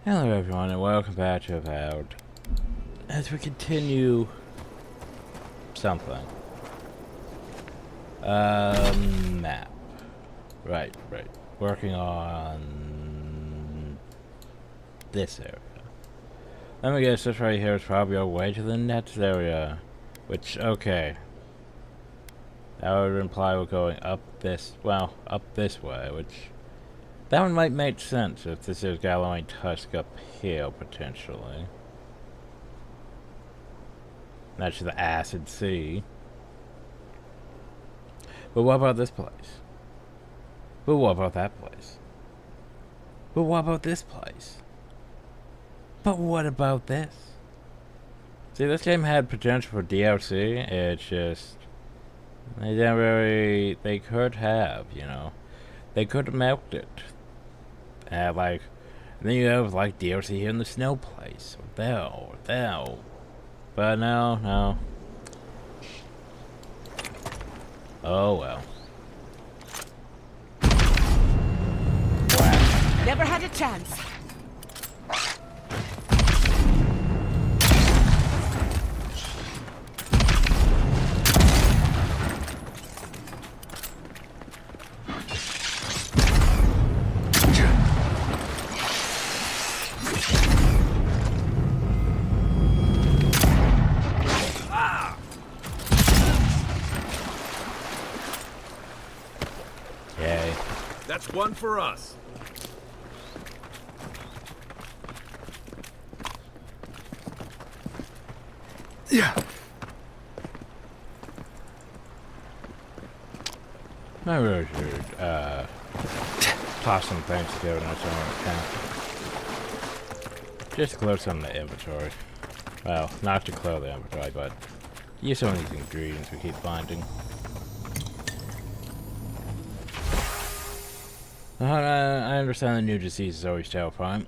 Hello everyone and welcome back to Avowed. As we continue something. Map. Right. Working on this area. Let me guess, this right here is probably our way to the next area. Which, okay. That would imply we're going up this way, which... that one might make sense if this is Galloway Tusk uphill, potentially. That's the Acid Sea. But what about this place? But what about that place? But what about this place? But what about this? See, this game had potential for DLC, it's just... they didn't really... they could have, you know. They could have milked it. And then you have DLC here in the snow place. Or there. But no. Oh well. Wow. Never had a chance. Yay. That's one for us. Yeah. I really should, toss some things together next time I can. Just to clear some of the inventory. Well, not to clear the inventory, but use some of these ingredients we keep finding. I understand the new disease is always terrifying.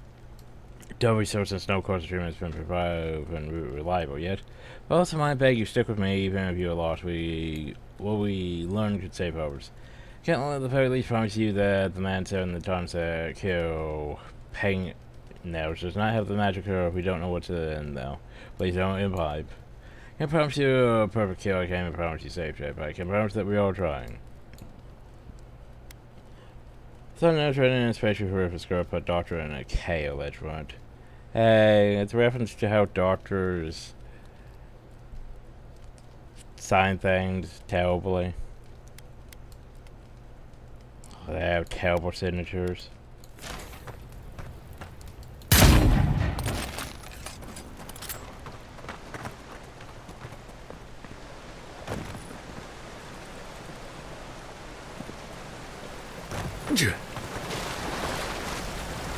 Don't resource and snow course treatment has been proven reliable yet. But also, I beg you stick with me, even if you're lost. What we learn could save others. Can't at the very least promise you that the man said in the times that kill pain now does not have the magic herb. We don't know what's in though. Please don't imbibe. Can't promise you a perfect kill. I can't even promise you safe trade, but I can promise that we are trying. Some notes written in especially for reference girl put doctor in a K alleged front. Hey, it's a reference to how doctors sign things terribly. They have terrible signatures.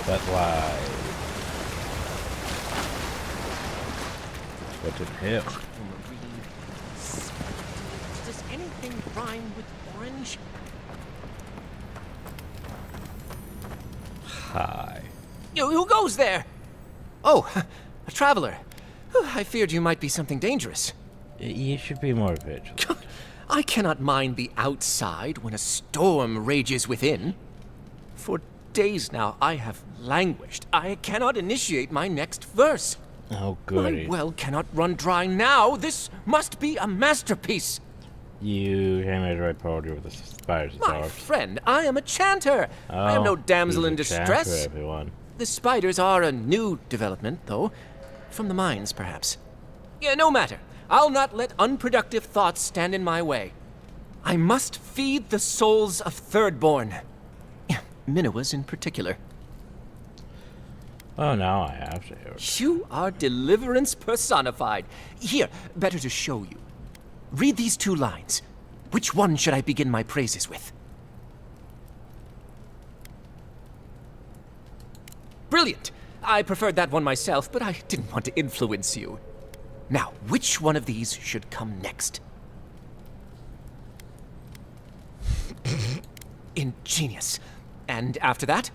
But why? What's in here? Does anything rhyme with orange? Hi. Who goes there? Oh, a traveler. I feared you might be something dangerous. You should be more vigilant. I cannot mind the outside when a storm rages within. For days now, I have languished. I cannot initiate my next verse. Oh, goody. My well cannot run dry now. This must be a masterpiece. You came at the right poetry with the spiders and My dogs. friend, I am a chanter. I am no damsel in he's a chanter, distress. everyone. The spiders are a new development, though. From the mines, perhaps. Yeah, no matter. I'll not let unproductive thoughts stand in my way. I must feed the souls of Thirdborn. Minoas in particular. Oh, now I have to hear it. You are deliverance personified. Here, better to show you. Read these 2 lines. Which one should I begin my praises with? Brilliant! I preferred that one myself, but I didn't want to influence you. Now, which one of these should come next? Ingenious. And after that?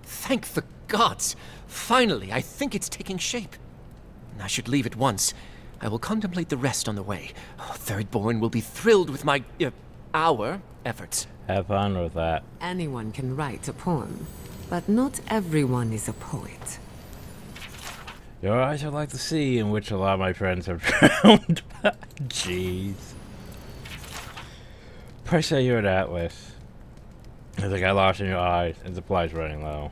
Thank the gods! Finally, I think it's taking shape. I should leave at once. I will contemplate the rest on the way. Oh, Thirdborn will be thrilled with our efforts. Have fun with that. Anyone can write a poem. But not everyone is a poet. Your eyes are like the sea in which a lot of my friends have drowned. Jeez. Price say you're an atlas. I think I lost in your eyes, and supplies running low.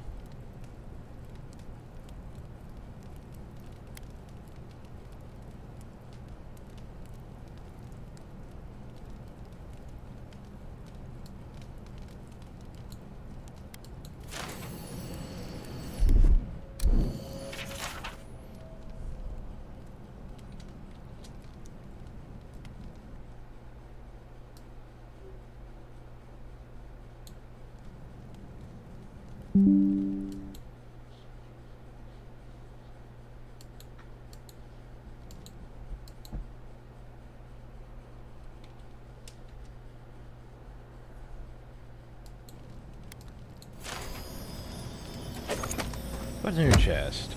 What's in your chest?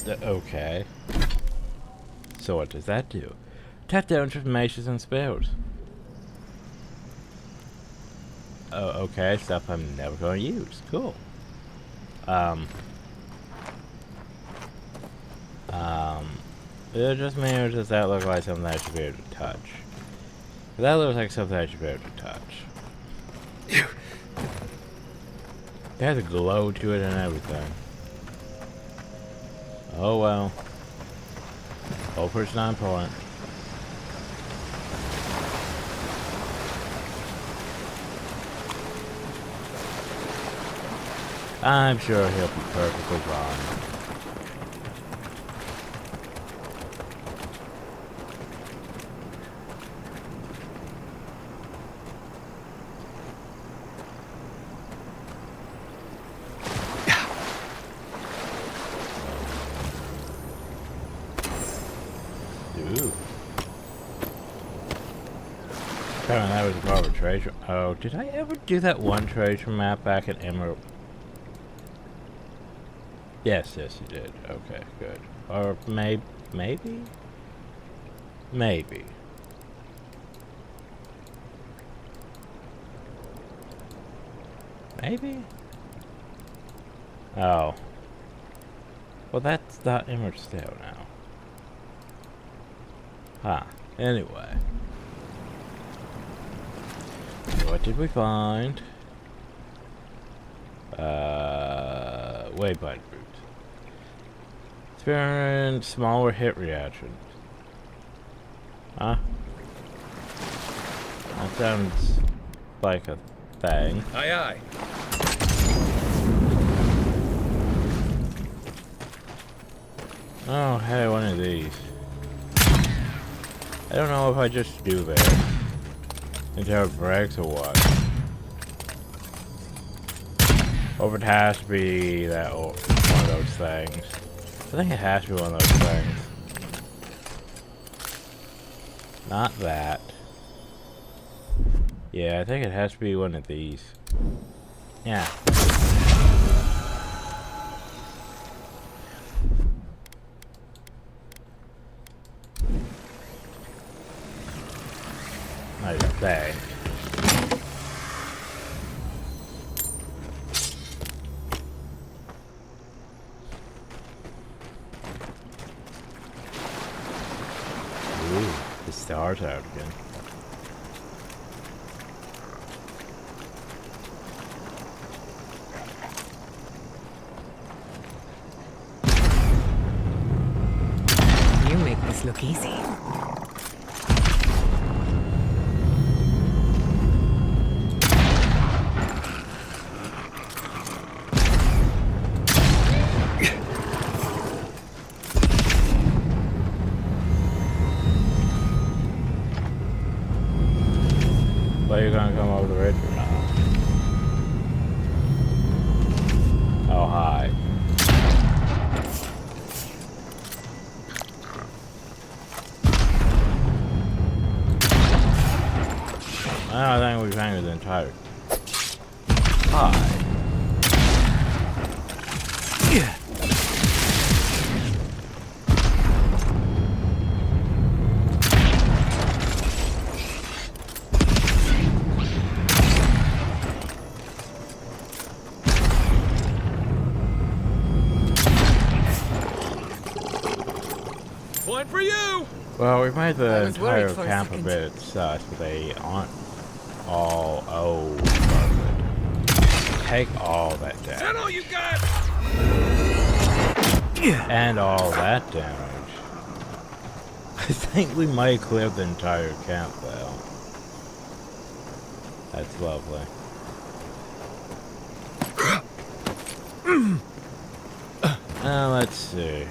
Okay. So what does that do? Tap down transformations and spells. Oh, okay, stuff I'm never going to use. Cool. It just me, or does that look like something I should be able to touch? That looks like something I should be able to touch. It has a glow to it and everything. Oh well. Hope it's not important. I'm sure he'll be perfectly fine. Ooh. Apparently that was a part of a treasure. Oh, did I ever do that one treasure map back in Emerald? Yes, yes, you did. Okay, good. Or maybe? Maybe? Maybe? Oh. Well, that's not Emerald Steel now. Huh. Anyway. What did we find? Waybind root. Experience smaller hit reactions. Huh? That sounds like a thing. Aye, aye. Oh, hey, one of these. I don't know if I just do that until it breaks or what. Or if it has to be that one of those things. I think it has to be one of those things. Not that. Yeah, I think it has to be one of these. Yeah. I think. Ooh, the stars out again. You make this look easy. Are you gonna come over the ridge or not? Oh, hi. I don't think we've angered the entire. Hi. Yeah. for you! Well, we made the was worried entire for a camp a second. bit sus, but they aren't all... Oh, perfect. Take all that Is that damage. all you got? And all that damage. I think we might clear the entire camp, though. That's lovely. Let's see.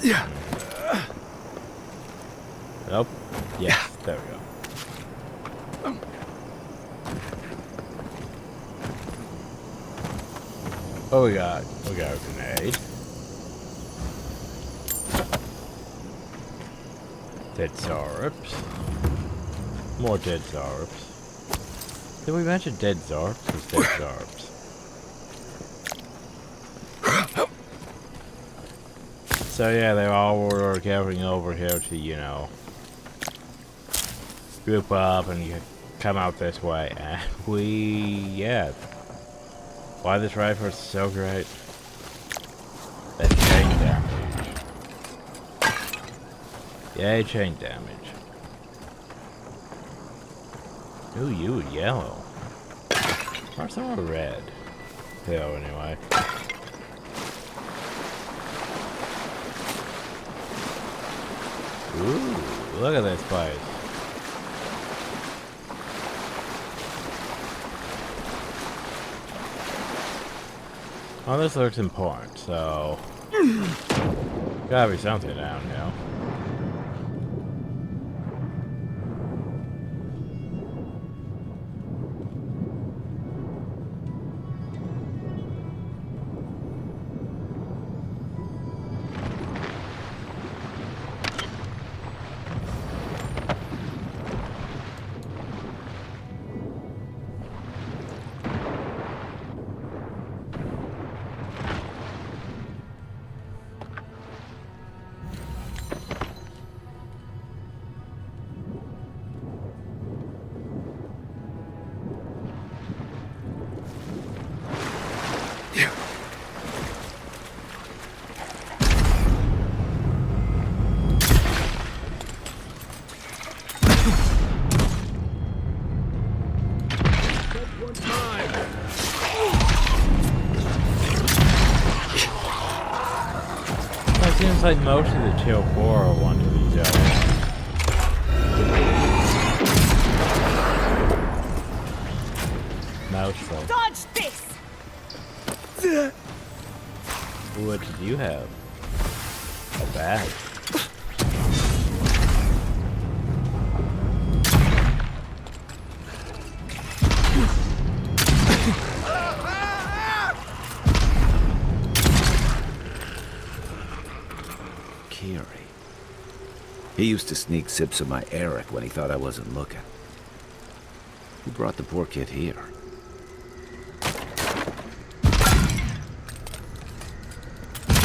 Yeah. Nope. Yes, there we go. Oh, we got a grenade. Dead Zarps. More dead Zarps. Did we mention dead Zarps? It's dead Zarps. So yeah, they all were gathering over here to, you know, group up and you come out this way. And yeah. Why this rifle is so great. That chain damage. Yay, chain damage. Ooh, you yellow. Or some are red. Yeah, anyway. Ooh, look at this place. Well, this looks important, so... Gotta be something down here. It seems like most of the Tier 4 are one to these yellow. Mostly. Dodge this! What did you have? A bag. He used to sneak sips of my Eric when he thought I wasn't looking. Who brought the poor kid here?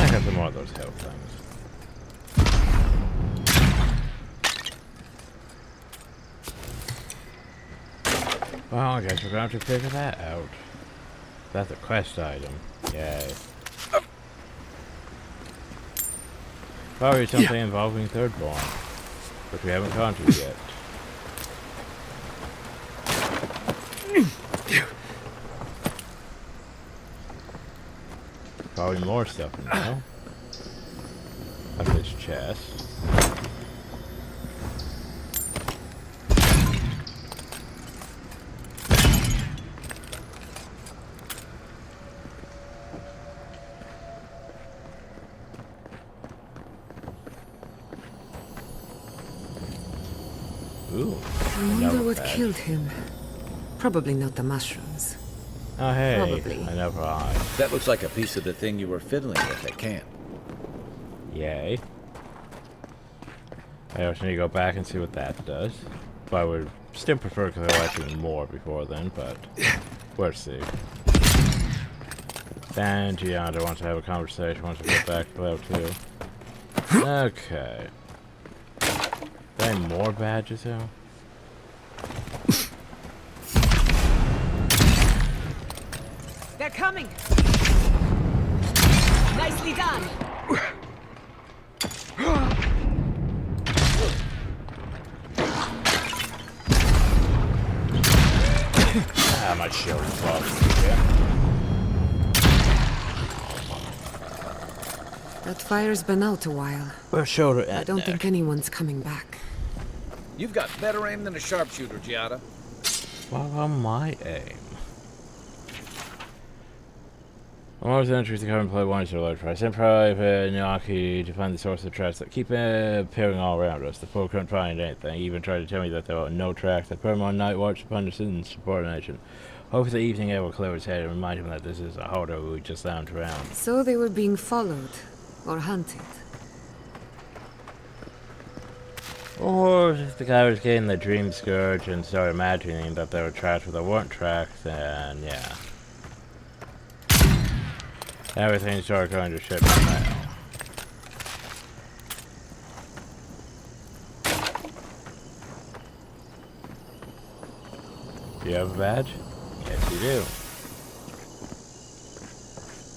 I got some more of those health things. Well, I guess we're going to figure that out. That's a quest item. Yay. Probably something involving Thirdborn, which we haven't gone to yet. Probably more stuff in there. Like this chest. Ooh. I wonder what killed him. Probably not the mushrooms. Oh hey, Probably. I never eyed. That looks like a piece of the thing you were fiddling with at camp. Yay. I also need to go back and see what that does. But I would still prefer because I liked it more before then, but we'll see. And Gianna wants to have a conversation once we get back to level 2. Okay. There any more badges here? They're coming! Nicely done! Ah, my shield is lost. Yeah. That fire's been out a while. Where's shoulder I at don't neck? think anyone's coming back. You've got better aim than a sharpshooter, Giada. Follow my aim. I'm always interested to come and play one solo try. I sent Private Nyaki to find the source of tracks that keep appearing all around us. The foe couldn't find anything. He even tried to tell me that there were no tracks. I put him on night watch upon the citizens' subordination. Hope the evening air will clear his head and remind him that this is a hoarder who just lounged around. So they were being followed. Or hunted. Or if the guy was getting the dream scourge and started imagining that there were tracks where there weren't tracks, and yeah. Everything started going to shit now. Do you have a badge? Yes, you do.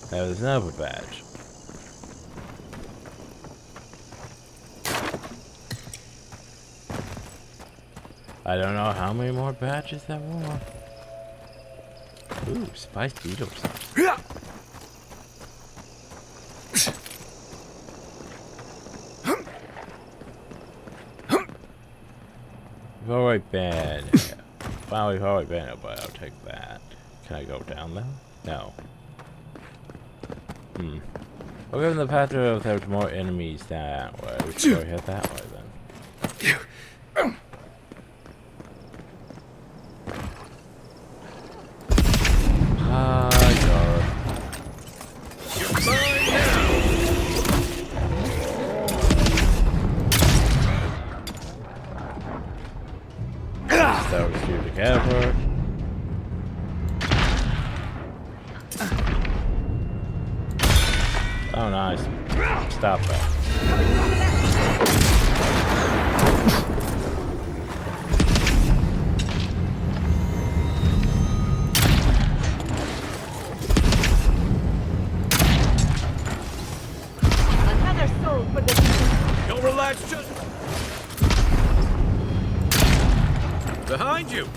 That was another badge. I don't know how many more badges there were. Ooh, spiced beetle sauce. We've already been here. Well, we've already been here, but I'll take that. Can I go down there? No. I'll go in the path if there's more enemies that way. We should go head that way then. That was due together. Oh, nice. Stop that. Another soul for the... Don't relax, just... Behind you!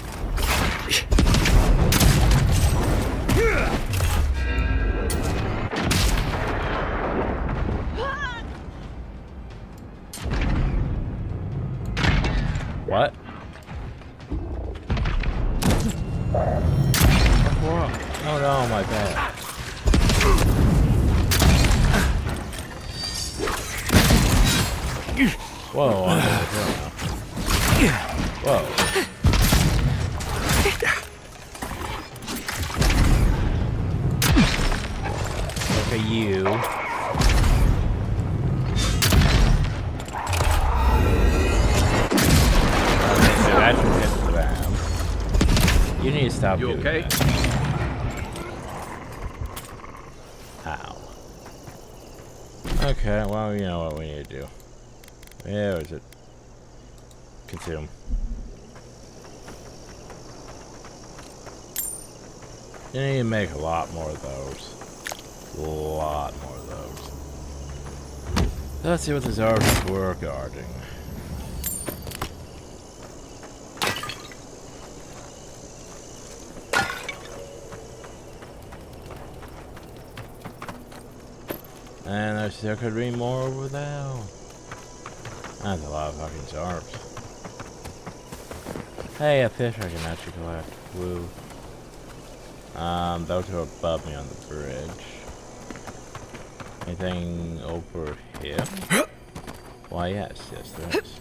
What? Whoa. Oh no, my bad. Whoa, I'm gonna kill now. Whoa. Look at you. That should hit the ground. You need to stop You doing okay? that. Ow. Okay, well, you know what we need to do. Where is it? Consume. You need to make a lot more of those. A lot more of those. Let's see what the Zardis were guarding. And there could be more over there. That's a lot of fucking Zarbs. Hey, a fish I can actually collect. Woo. Those are above me on the bridge. Anything over here? Why, yes, there is.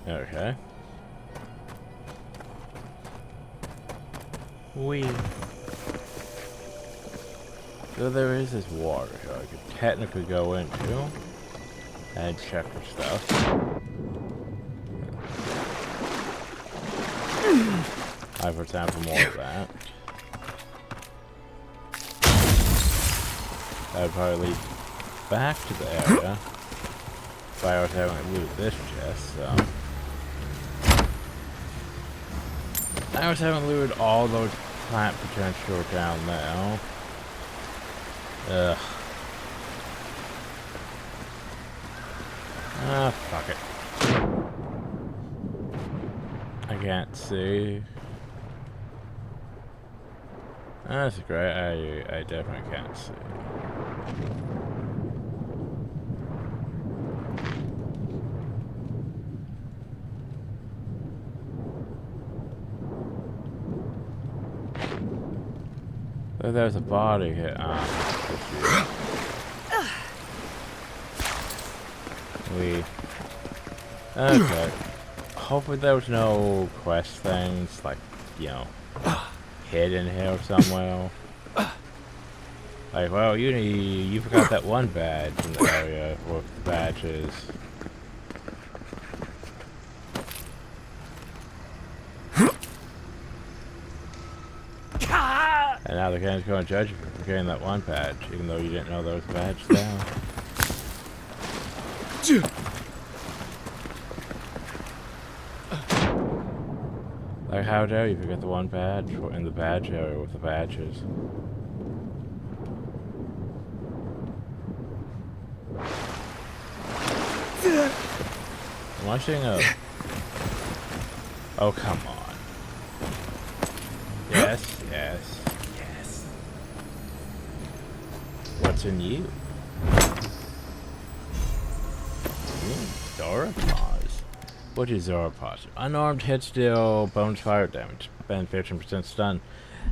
Okay. So there is this water here I could technically go into and check for stuff. I have time for more of that. I would probably lead back to the area. But I was having to loot this chest, so. I was having looted all those plant potential down there. Ugh. Ah, fuck it. I can't see. That's great. I definitely can't see. Oh, there's a body here. Okay. Hopefully there was no quest things, like, you know, hidden here somewhere. Like, well, you forgot that one badge in the area with the badges. And now the game's going to judge you for forgetting that one badge, even though you didn't know there was a badge there. Like, how dare you forget the one badge in the badge area with the badges? Am I seeing a... Oh, come on. Yes, yes, yes. What's in you? Sauropods. What is Sauropods? Unarmed hit steal, bonus fire damage, and 15% stun.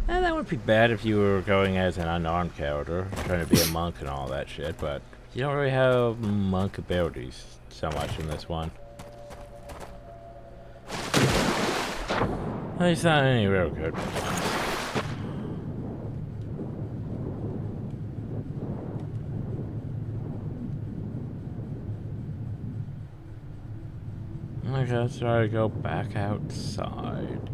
And that would be bad if you were going as an unarmed character, trying to be a monk and all that shit, but you don't really have monk abilities so much in this one. At least not any real good ones. Okay, let's try to go back outside.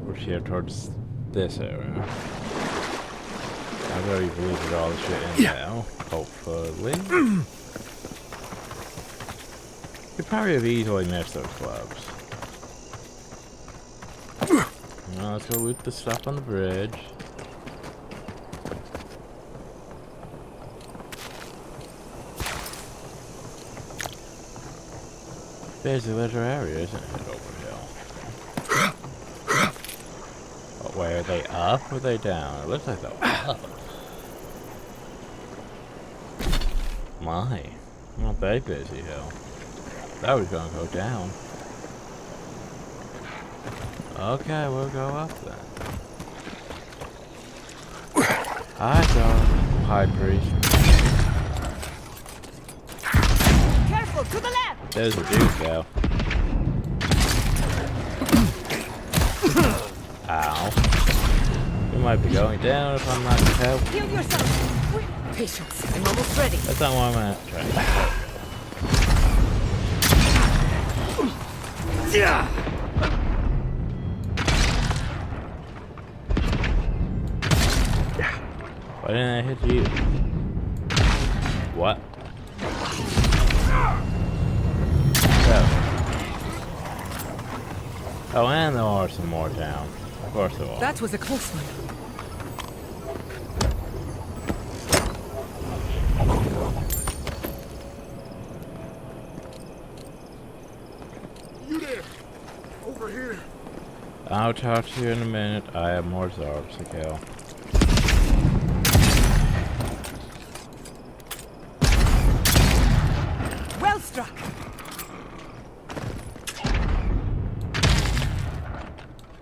We're here towards this area. I've already looted all the shit in now, hopefully. Could probably have easily missed those clubs. Now let's go loot the stuff on the bridge. There's a little area, isn't it, over here? Oh, wait, are they up or are they down? It looks like they're up. My, not very busy here. That was gonna go down. Okay, we'll go up then. Hi, High Priest. Careful, to the left! There's a dude, though. Ow. We might be going down if I'm not careful. Heal yourself! Patience. I'm almost ready. That's not what I'm at. Trying Yeah. Why didn't I hit you? What? Oh, and there are some more down. Of course there are. That was a close one. You there? Over here. I'll talk to you in a minute. I have more Zorbs to kill. Well struck!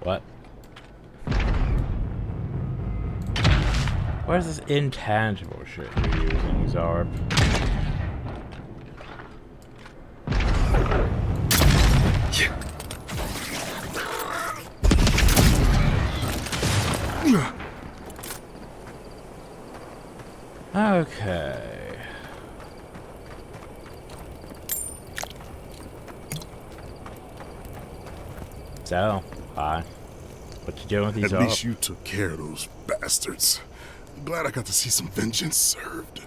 What? What is this intangible shit you're using, Zorb? Okay. So, hi. What you doing with these At least Zorb? you took care of those bastards. Glad I got to see some vengeance served.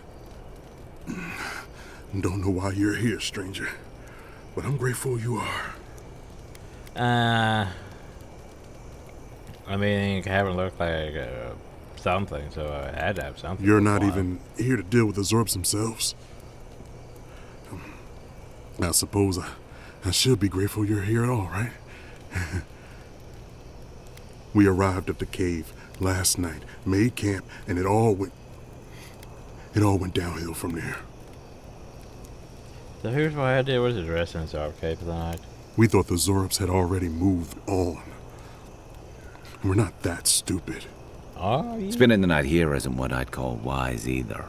Don't know why you're here, stranger, but I'm grateful you are. I mean, it haven't looked like something, so I had to have something. You're not even here to deal with the Zorps themselves. I suppose I should be grateful you're here at all, right? We arrived at the cave last night, made camp, and it all went downhill from there. So here's what I did: was address in our cave for the night. We thought the Zorps had already moved on. We're not that stupid. Oh, yeah. Spending the night here isn't what I'd call wise either.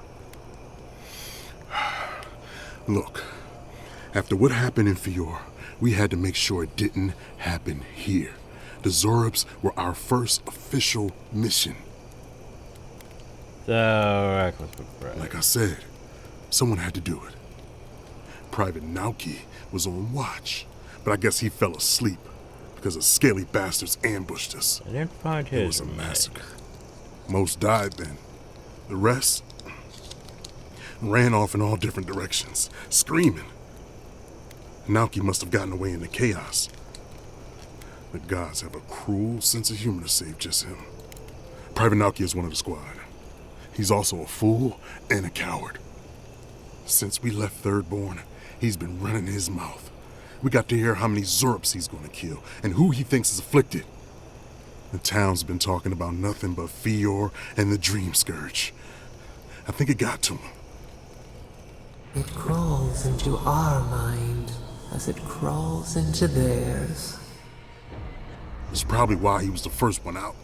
Look, after what happened in Fior, we had to make sure it didn't happen here. The Zorps were our first official mission. So reckless with bread. Like I said, someone had to do it. Private Nauki was on watch, but I guess he fell asleep because the scaly bastards ambushed us. I didn't find It his was a remains. massacre. Most died then. The rest ran off in all different directions, screaming. Nauki must have gotten away in the chaos. The gods have a cruel sense of humor to save just him. Private Nauki is one of the squad. He's also a fool and a coward. Since we left Thirdborn, he's been running his mouth. We got to hear how many Zorps he's gonna kill and who he thinks is afflicted. The town's been talking about nothing but Fior and the Dream Scourge. I think it got to him. It crawls into our mind as it crawls into theirs. It's probably why he was the first one out,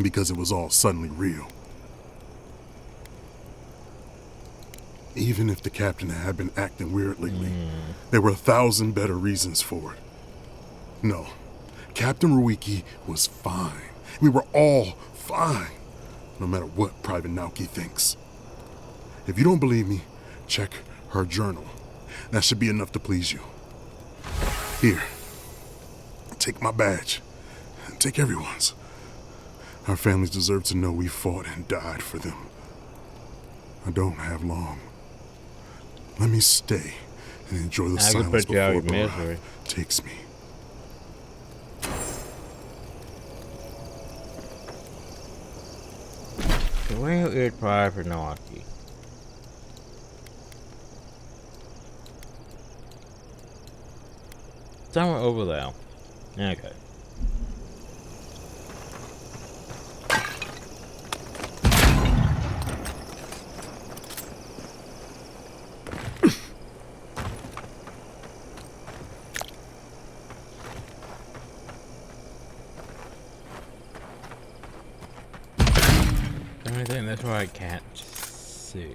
because it was all suddenly real. Even if the captain had been acting weird lately, there were 1,000 better reasons for it. No, Captain Ruiki was fine. We were all fine, no matter what Private Nauki thinks. If you don't believe me, check her journal. That should be enough to please you. Here, take my badge. Take everyone's. Our families deserve to know we fought and died for them. I don't have long. Let me stay and enjoy the I could silence put you out before of misery. Barra takes me. So where is Private Nauki? Somewhere over there. Okay. I think that's why I can't see.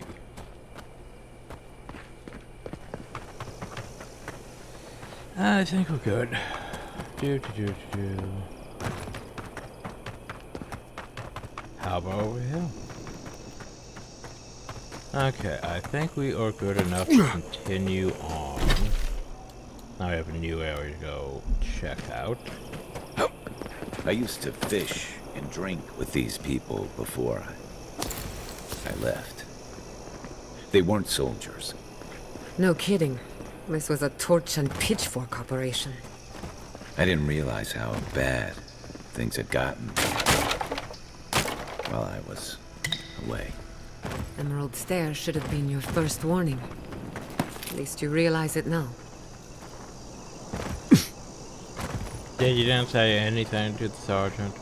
I think we're good. How about over here? Okay, I think we are good enough to continue on. Now we have a new area to go check out. I used to fish and drink with these people before I left. They weren't soldiers. No kidding. This was a torch and pitchfork operation. I didn't realize how bad things had gotten while I was away. Emerald Stair should have been your first warning. At least you realize it now. Did you didn't say anything to the sergeant?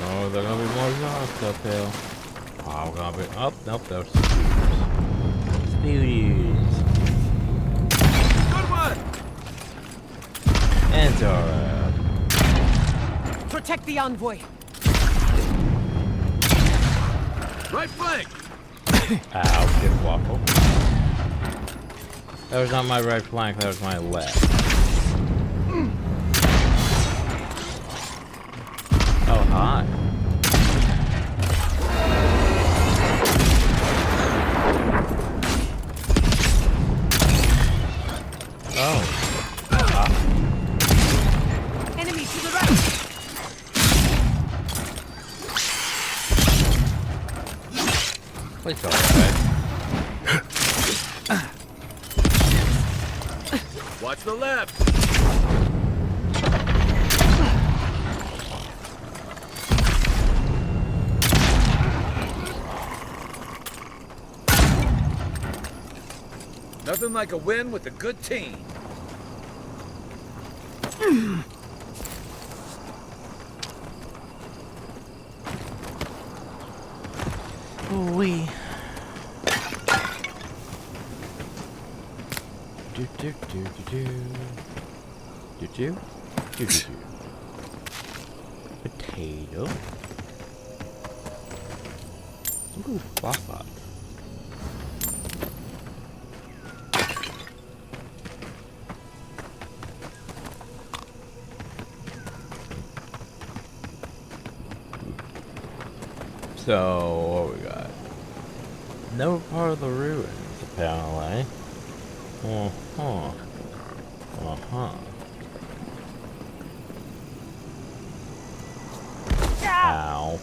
Oh, there are gonna be more rocks up here. Oh, we're gonna be up. Nope, there's speedies. Good one! Enter. Protect the envoy. Right flank! Ow, get waffle. That was not my right flank, that was my left. Oh, hi. Oh. Enemy to the right! Please go away. Watch the left. Nothing like a win with a good team. Ooh-wee. Do do do do do. Do do. Do do do. Potato. Ooh, bot. So, what we got? No part of the ruins, apparently. Uh-huh. Uh-huh. Ow.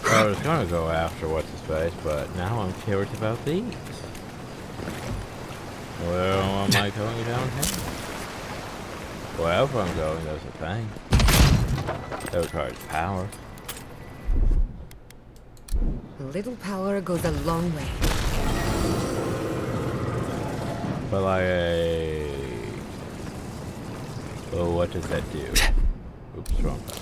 I was gonna go after what's-his-face, but now I'm curious about these. Where am I going down here? Wherever I'm going, there's a thing. That requires power. A little power goes a long way. But like, well, what does that do? Oops, wrong button.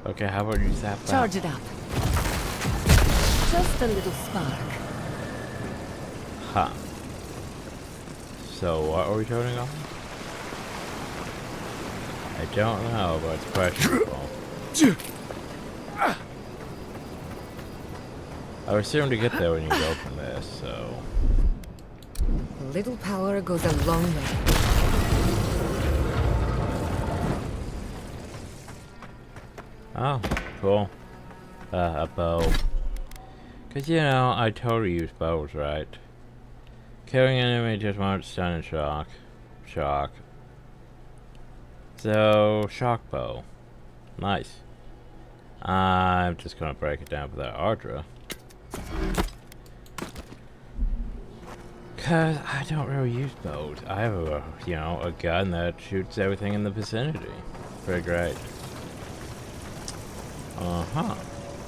Okay, how about you zap that? Charge it up. Just a little spark. Huh. So what are we turning on? I don't know, but it's questionable. I would assume to get there when you go from this, so... A little power goes a long way. Oh, cool. A bow. Cause you know, I totally use bows, right? Killing an enemy just won't stun and shock. Shock. So, shock bow. Nice. I'm just gonna break it down for that Ardra. Cause I don't really use bows. I have a, you know, a gun that shoots everything in the vicinity. Pretty great. Uh-huh.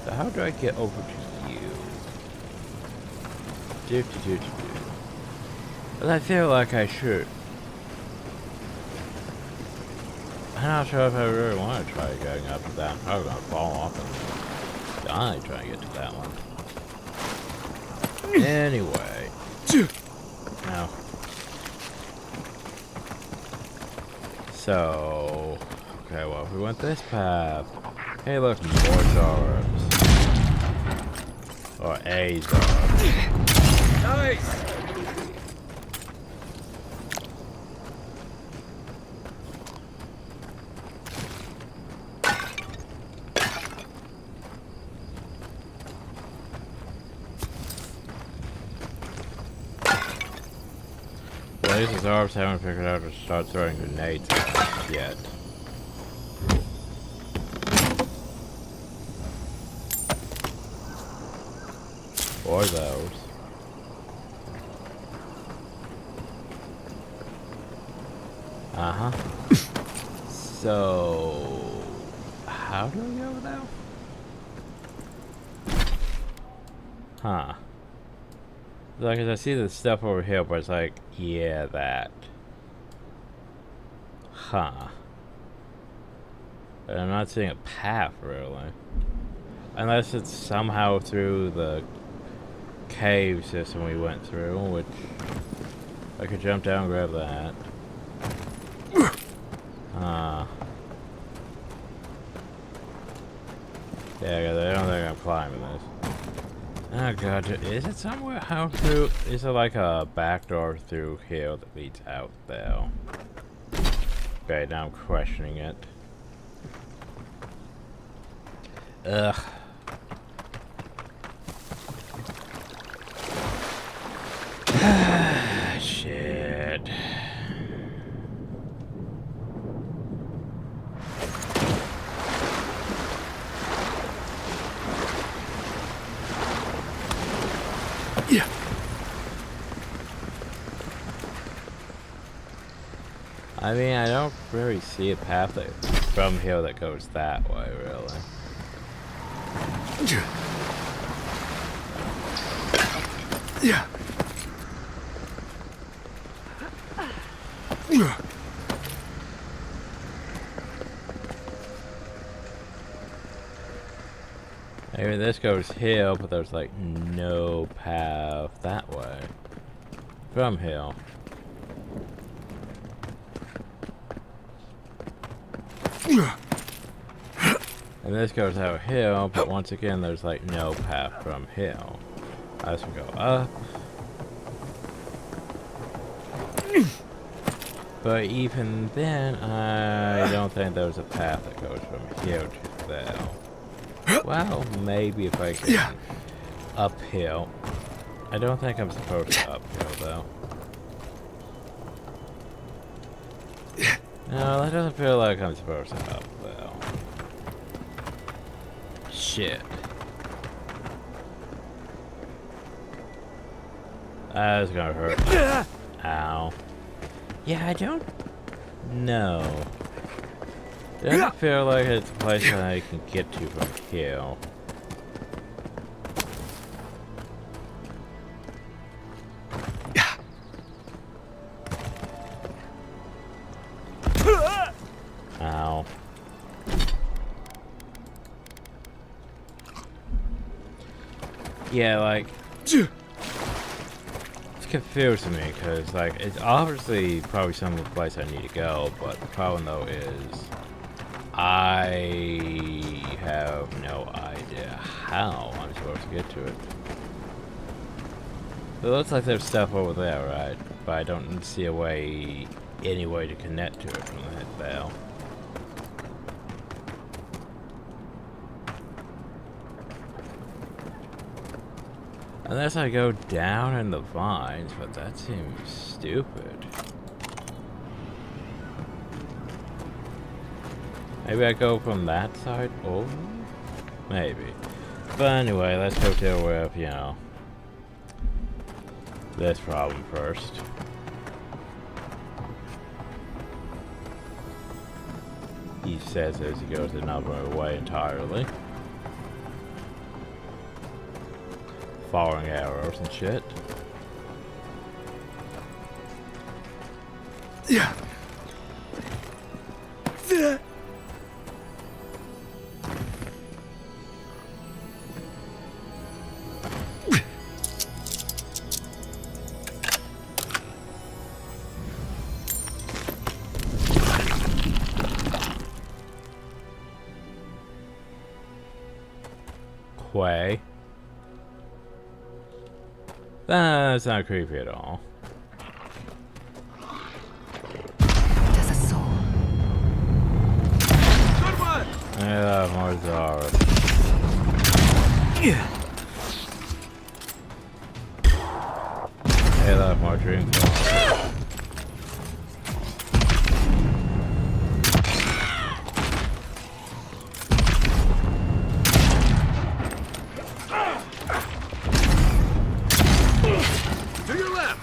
So how do I get over to you? But I feel like I should. I'm not sure if I really want to try going up to that. I'm gonna fall off and die trying to get to that one. Anyway. Now. So. Okay, well, if we went this path. Hey, look, more Zarbs. Or a Zarb. Nice! Well, these Zarbs haven't figured out to start throwing grenades at us yet. Or those. Uh-huh. So... how do we go now? Huh. Like, I see the stuff over here, but it's like, yeah, that. Huh. And I'm not seeing a path, really. Unless it's somehow through the cave system we went through, which I could jump down and grab that. Yeah, 'cause I don't think I'm climbing this. Oh god, is it somewhere how through? Is it like a back door through here that leads out there? Okay, now I'm questioning it. Ugh. Shit. Yeah. I mean, I don't really see a path from here that goes that way, really. Yeah. Maybe this goes here, but there's like no path that way. From here. And this goes out here, but once again there's like no path from here. I just go up. But even then, I don't think there's a path that goes from here to there. Well, maybe if I can uphill. I don't think I'm supposed to uphill though. No, that doesn't feel like I'm supposed to uphill. Shit. That is gonna hurt. Ow. Yeah, I don't know. Doesn't feel like it's a place that I can get to from here. Ow. Yeah, like, it's confusing me because, like, it's obviously probably some of the place I need to go, but the problem though is I have no idea how I'm supposed to get to it. It looks like there's stuff over there, right? But I don't see a way, any way to connect to it from there. Unless I go down in the vines, but that seems stupid. Maybe I go from that side over? Maybe. But anyway, let's go deal with, you know, this problem first. He says as he goes another way entirely. Following arrows and shit. Yeah. Quay. That's not creepy at all. There's a soul. Good one! Yeah, more Zara. Hey, that more dream. To your left!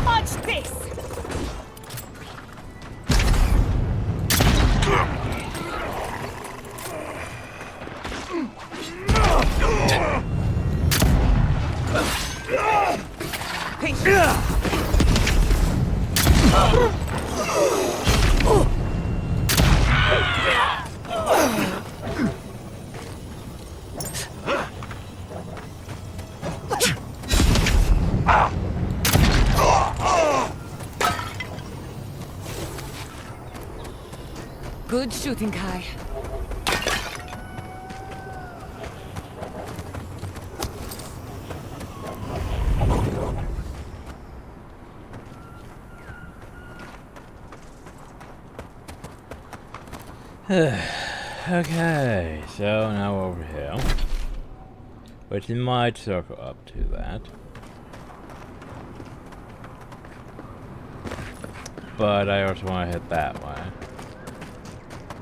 Watch this! Good shooting, Kai. Okay, so now over here. Which might circle up to that. But I also want to hit that way.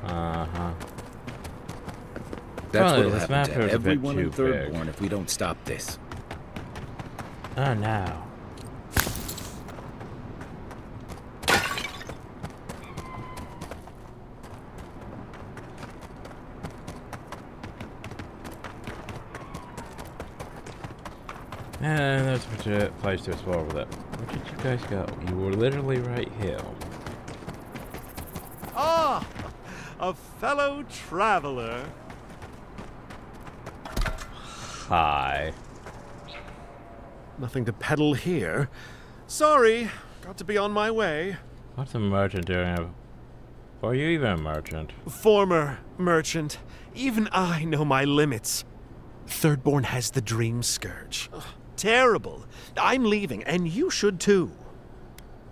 Uh-huh. That's Well, what'll this happen map to here is a bit everyone in too big. Thirdborn if we don't stop this. Oh no. And there's a place to explore with it. Where did you guys go? You were literally right here. Ah, a fellow traveler. Hi. Nothing to peddle here. Sorry, got to be on my way. What's a merchant doing? Are you even a merchant? Former merchant. Even I know my limits. Thirdborn has the Dream Scourge. Ugh, terrible. I'm leaving, and you should too.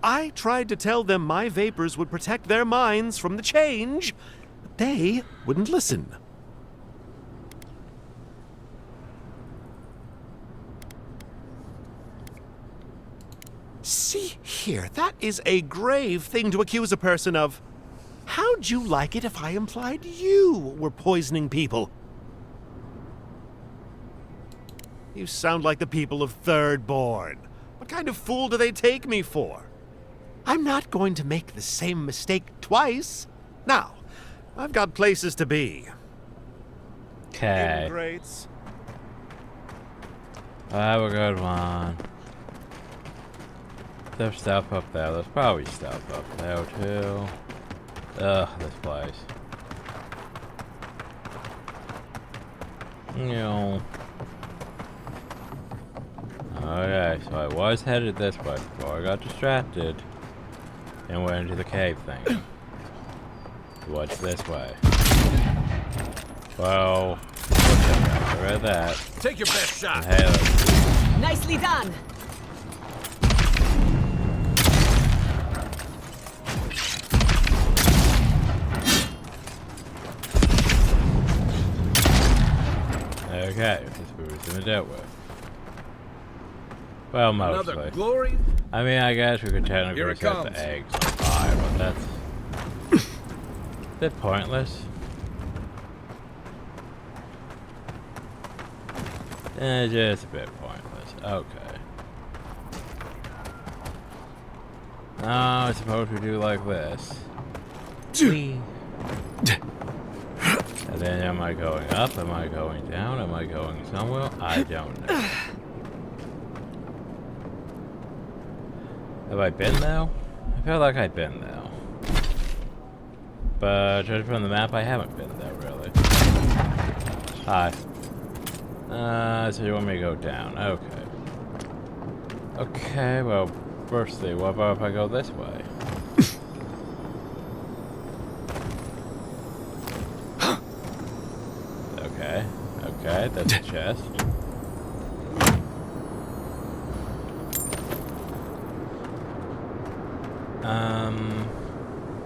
I tried to tell them my vapors would protect their minds from the change, but they wouldn't listen. See here, that is a grave thing to accuse a person of. How'd you like it if I implied you were poisoning people? You sound like the people of Thirdborn. What kind of fool do they take me for? I'm not going to make the same mistake twice. Now, I've got places to be. Okay. Ingrates. Have a good one. There's stuff up there. There's probably stuff up there too. Ugh, this place. No. Okay, so I was headed this way before I got distracted and went into the cave thing. What's this way? Well, I read that. Take your best shot. Hey, let's Nicely done! okay, this was gonna deal with. Well, mostly. Another glory. I mean, I guess we could Here technically it set comes. the eggs on fire, but that's a bit pointless. Just a bit pointless. Okay. Now, I suppose we do like this. Whee. And then am I going up? Am I going down? Am I going somewhere? I don't know. Have I been there? I feel like I've been there. But judging from the map, I haven't been there, really. Hi. So you want me to go down? Okay. Okay, well, firstly, what about if I go this way? Okay. Okay, that's a chest.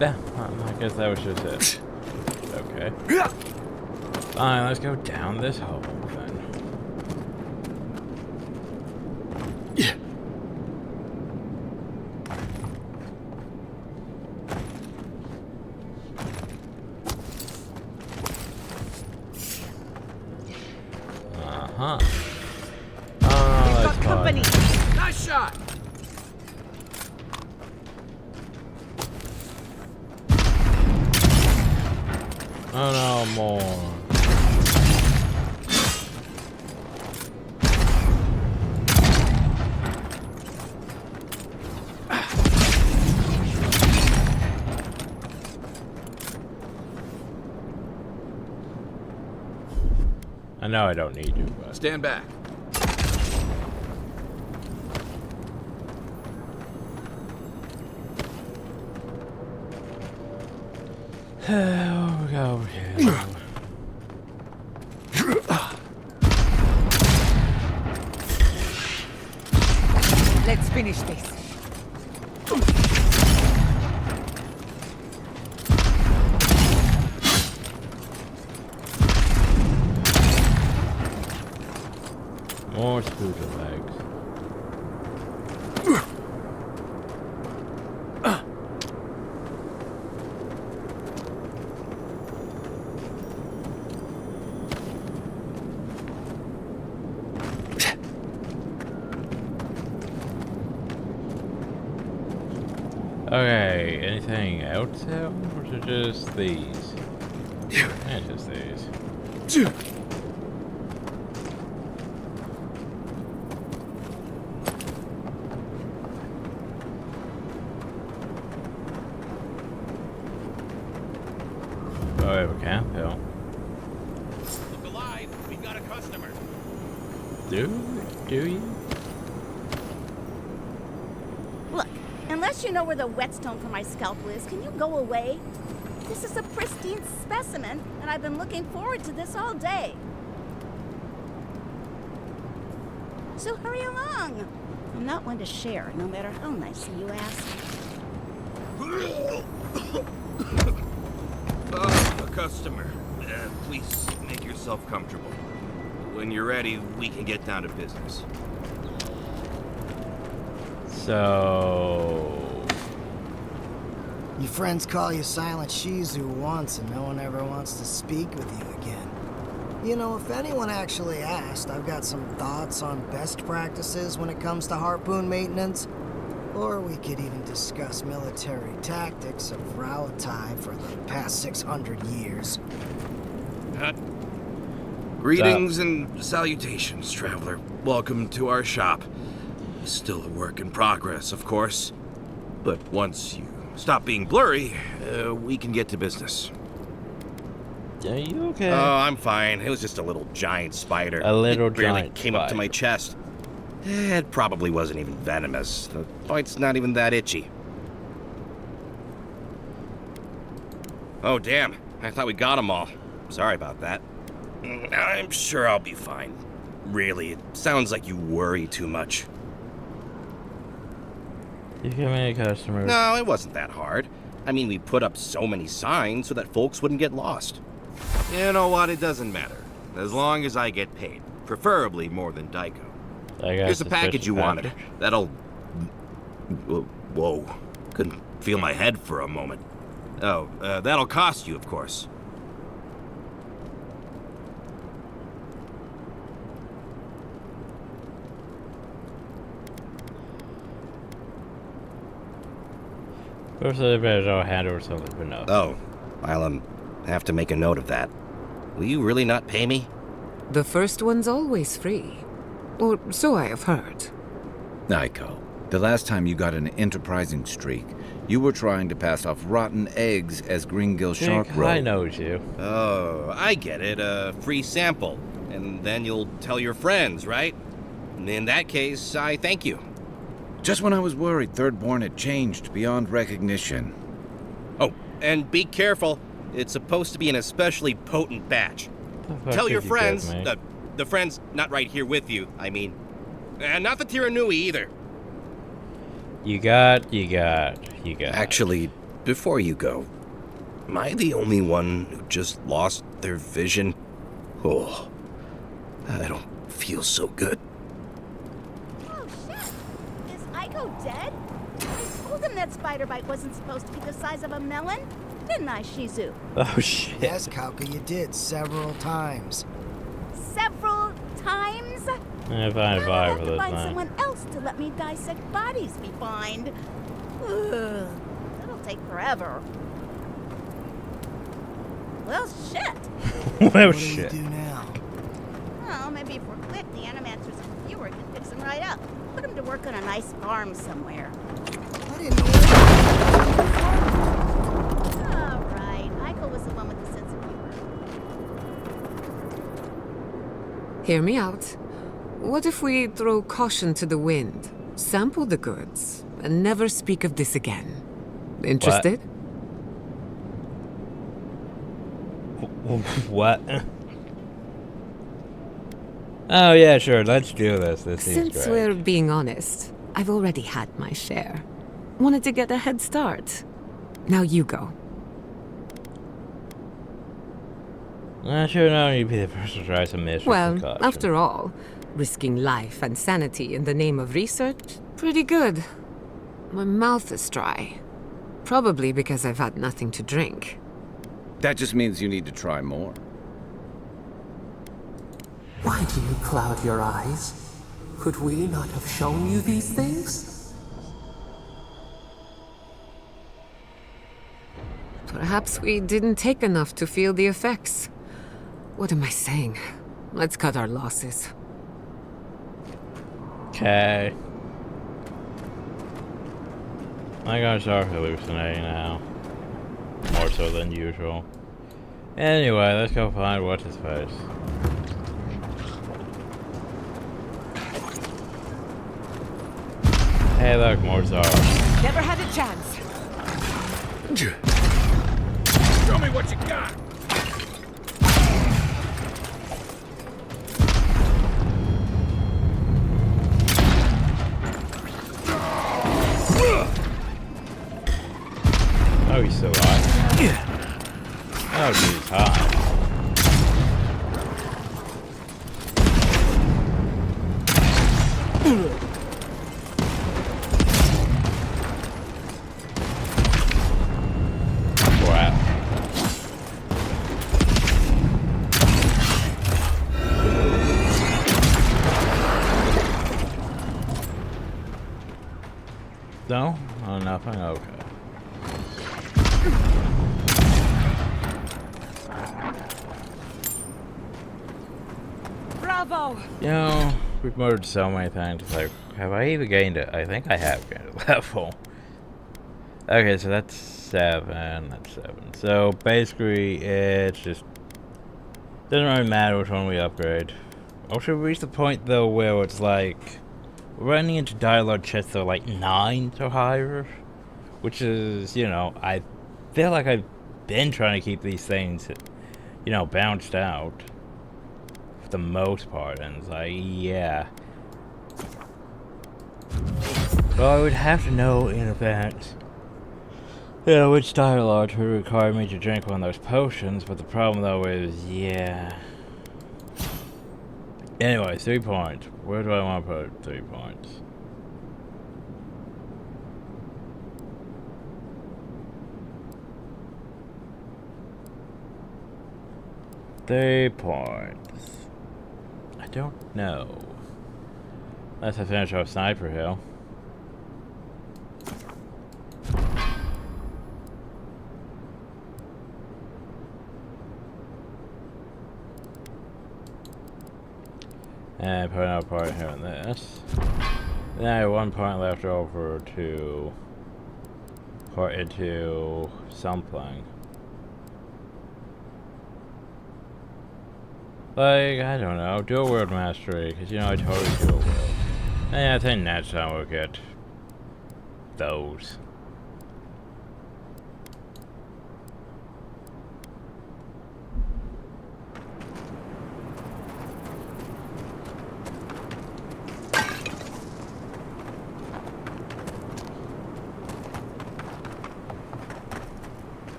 Yeah, I guess that was just it. Okay. Fine, let's go down this hole then. Uh-huh. Oh, that's company. Nice shot. Oh no, more. I know I don't need you, but Stand back. we go over here. Let's finish this. More scooter legs. Okay, anything else out? Or is it just these? Yeah, just these. Oh, we have a camp hill. Look alive. We got a customer. Do you? Look, unless you know where the whetstone for my scalpel is, can you go away? This is a pristine specimen, and I've been looking forward to this all day. So hurry along. I'm not one to share, no matter how nicely you ask. A customer. Please make yourself comfortable. When you're ready, we can get down to business. So... Your friends call you Silent Shizu once, and no one ever wants to speak with you again. You know, if anyone actually asked, I've got some thoughts on best practices when it comes to harpoon maintenance. Or we could even discuss military tactics of Rauatai for the past 600 years. Greetings and salutations, traveler. Welcome to our shop. Still a work in progress, of course. But once you stop being blurry, we can get to business. Are you okay? Oh, I'm fine. It was just a little giant spider. A little it barely giant came up to my chest. It probably wasn't even venomous. The bite's not even that itchy. Oh, damn. I thought we got them all. Sorry about that. I'm sure I'll be fine. Really, it sounds like you worry too much. You give me a customer. No, it wasn't that hard. I mean, we put up so many signs so that folks wouldn't get lost. You know what? It doesn't matter. As long as I get paid. Preferably more than Daiko. Here's the package you wanted. That'll... Whoa. Couldn't feel my head for a moment. Oh, that'll cost you, of course. First, I better hand over something for nothing. Oh, I'll have to make a note of that. Will you really not pay me? The first one's always free. Or so I have heard. Naiko, the last time you got an enterprising streak, you were trying to pass off rotten eggs as Greengill Shark Road. I know you. Oh, I get it. A free sample. And then you'll tell your friends, right? In that case, I thank you. Just when I was worried Thirdborn had changed beyond recognition. Oh, and be careful. It's supposed to be an especially potent batch. Tell your friends, the friends not right here with you, I mean. And not the Tiranui either. You got. Actually, before you go, am I the only one who just lost their vision? Oh, I don't feel so good. Oh, shit. Is Aiko dead? I told him that spider bite wasn't supposed to be the size of a melon. Didn't I, Shizu? Oh, shit. Yes, Kauka, you did several times. Several times? If I I'll have for to this find night. someone else to let me dissect bodies we find. Ugh, that'll take forever. Well, shit. Well, What shit. do we do now? Well, maybe if we're quick, the animators and viewer can fix him right up. Put him to work on a nice farm somewhere. I didn't know what All right, Aiko was the one with the sense of humor. Hear me out. What if we throw caution to the wind, sample the goods, and never speak of this again? Interested? What? Oh, yeah, sure. Let's do this. This seems Since great. we're being honest, I've already had my share. Wanted to get a head start. Now you go. Sure, no, you'd be the first to try some missions. Well, after all, Risking life and sanity in the name of research? Pretty good. My mouth is dry. Probably because I've had nothing to drink. That just means you need to try more. Why do you cloud your eyes? Could we not have shown you these things? Perhaps we didn't take enough to feel the effects. What am I saying? Let's cut our losses. Okay. I'm gonna start hallucinating now. More so than usual. Anyway, let's go find what's his face. Hey look, more Zara. Never had a chance. Show me what you got! Oh, he's so hot. Oh, he's hot. Wow. No? Oh, nothing? Okay. Bravo! You know, we've murdered so many things. Like, have I even gained it? I think I have gained a level. Okay, so that's 7. That's 7. So basically, it's just doesn't really matter which one we upgrade. Also, we reached the point though where it's like we're running into dialogue chests that are like 9 or higher, which is, you know, I feel like I've been trying to keep these things, you know, bounced out for the most part, and it's like, yeah. Well, I would have to know in advance, you know, which dialogue would require me to drink one of those potions, but the problem though is, yeah. Anyway, 3 points. Where do I want to put 3 points? Three points. I don't know. Unless I finish off Sniper Hill. And put another part here in this. Then I have 1 point left over to put into something. Like, I don't know, dual world mastery, because you know I totally dual world. And I think next time we'll get those.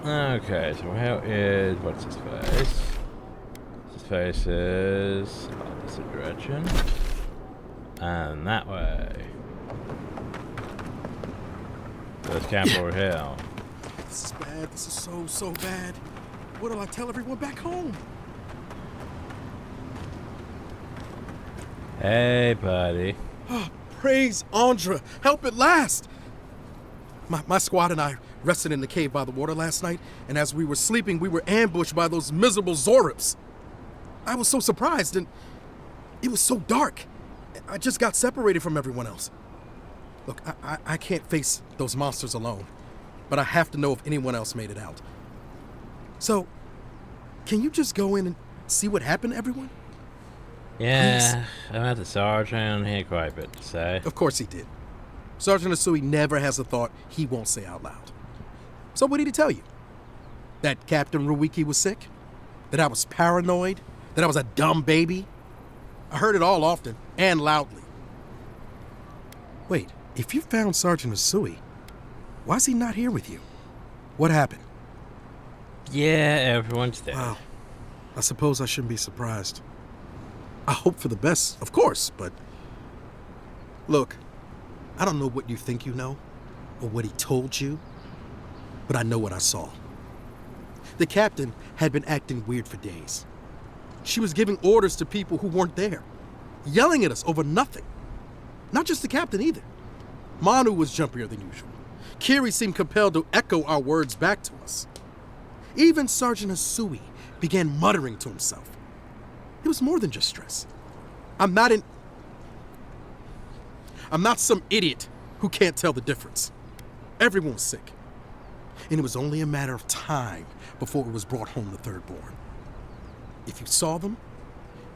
Okay, so how is, what's his face? His face is opposite direction. And that way. So let's camp over here. This is bad. This is so bad. What do I tell everyone back home? Hey, buddy. Oh, praise Andra. Help at last. My squad and I rested in the cave by the water last night, and as we were sleeping, we were ambushed by those miserable Zorips. I was so surprised, and it was so dark. I just got separated from everyone else. Look, I can't face those monsters alone, but I have to know if anyone else made it out. So, can you just go in and see what happened to everyone? Yeah, I met the sergeant. He had quite a bit to say. Of course he did. Sergeant Asui never has a thought he won't say out loud. So what did he tell you? That Captain Ruiki was sick? That I was paranoid? That I was a dumb baby? I heard it all often and loudly. Wait, if you found Sergeant Asui, why is he not here with you? What happened? Yeah, everyone's dead. Wow. I suppose I shouldn't be surprised. I hope for the best, of course, but... Look, I don't know what you think you know, or what he told you, but I know what I saw. The captain had been acting weird for days. She was giving orders to people who weren't there, yelling at us over nothing. Not just the captain either. Manu was jumpier than usual. Kiri seemed compelled to echo our words back to us. Even Sergeant Asui began muttering to himself. It was more than just stress. I'm not some idiot who can't tell the difference. Everyone was sick. And it was only a matter of time before it was brought home to Thirdborn. If you saw them,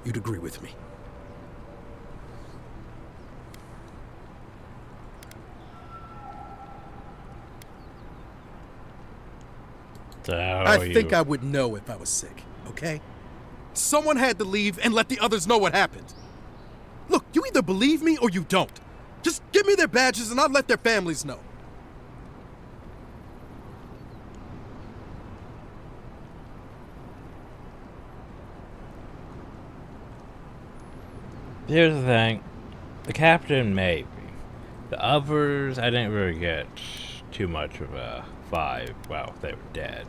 you'd agree with me. I think I would know if I was sick, okay? Someone had to leave and let the others know what happened. Look, you either believe me or you don't. Just give me their badges and I'll let their families know. Here's the thing. The captain, maybe. The others, I didn't really get too much of a vibe. Well, they were dead.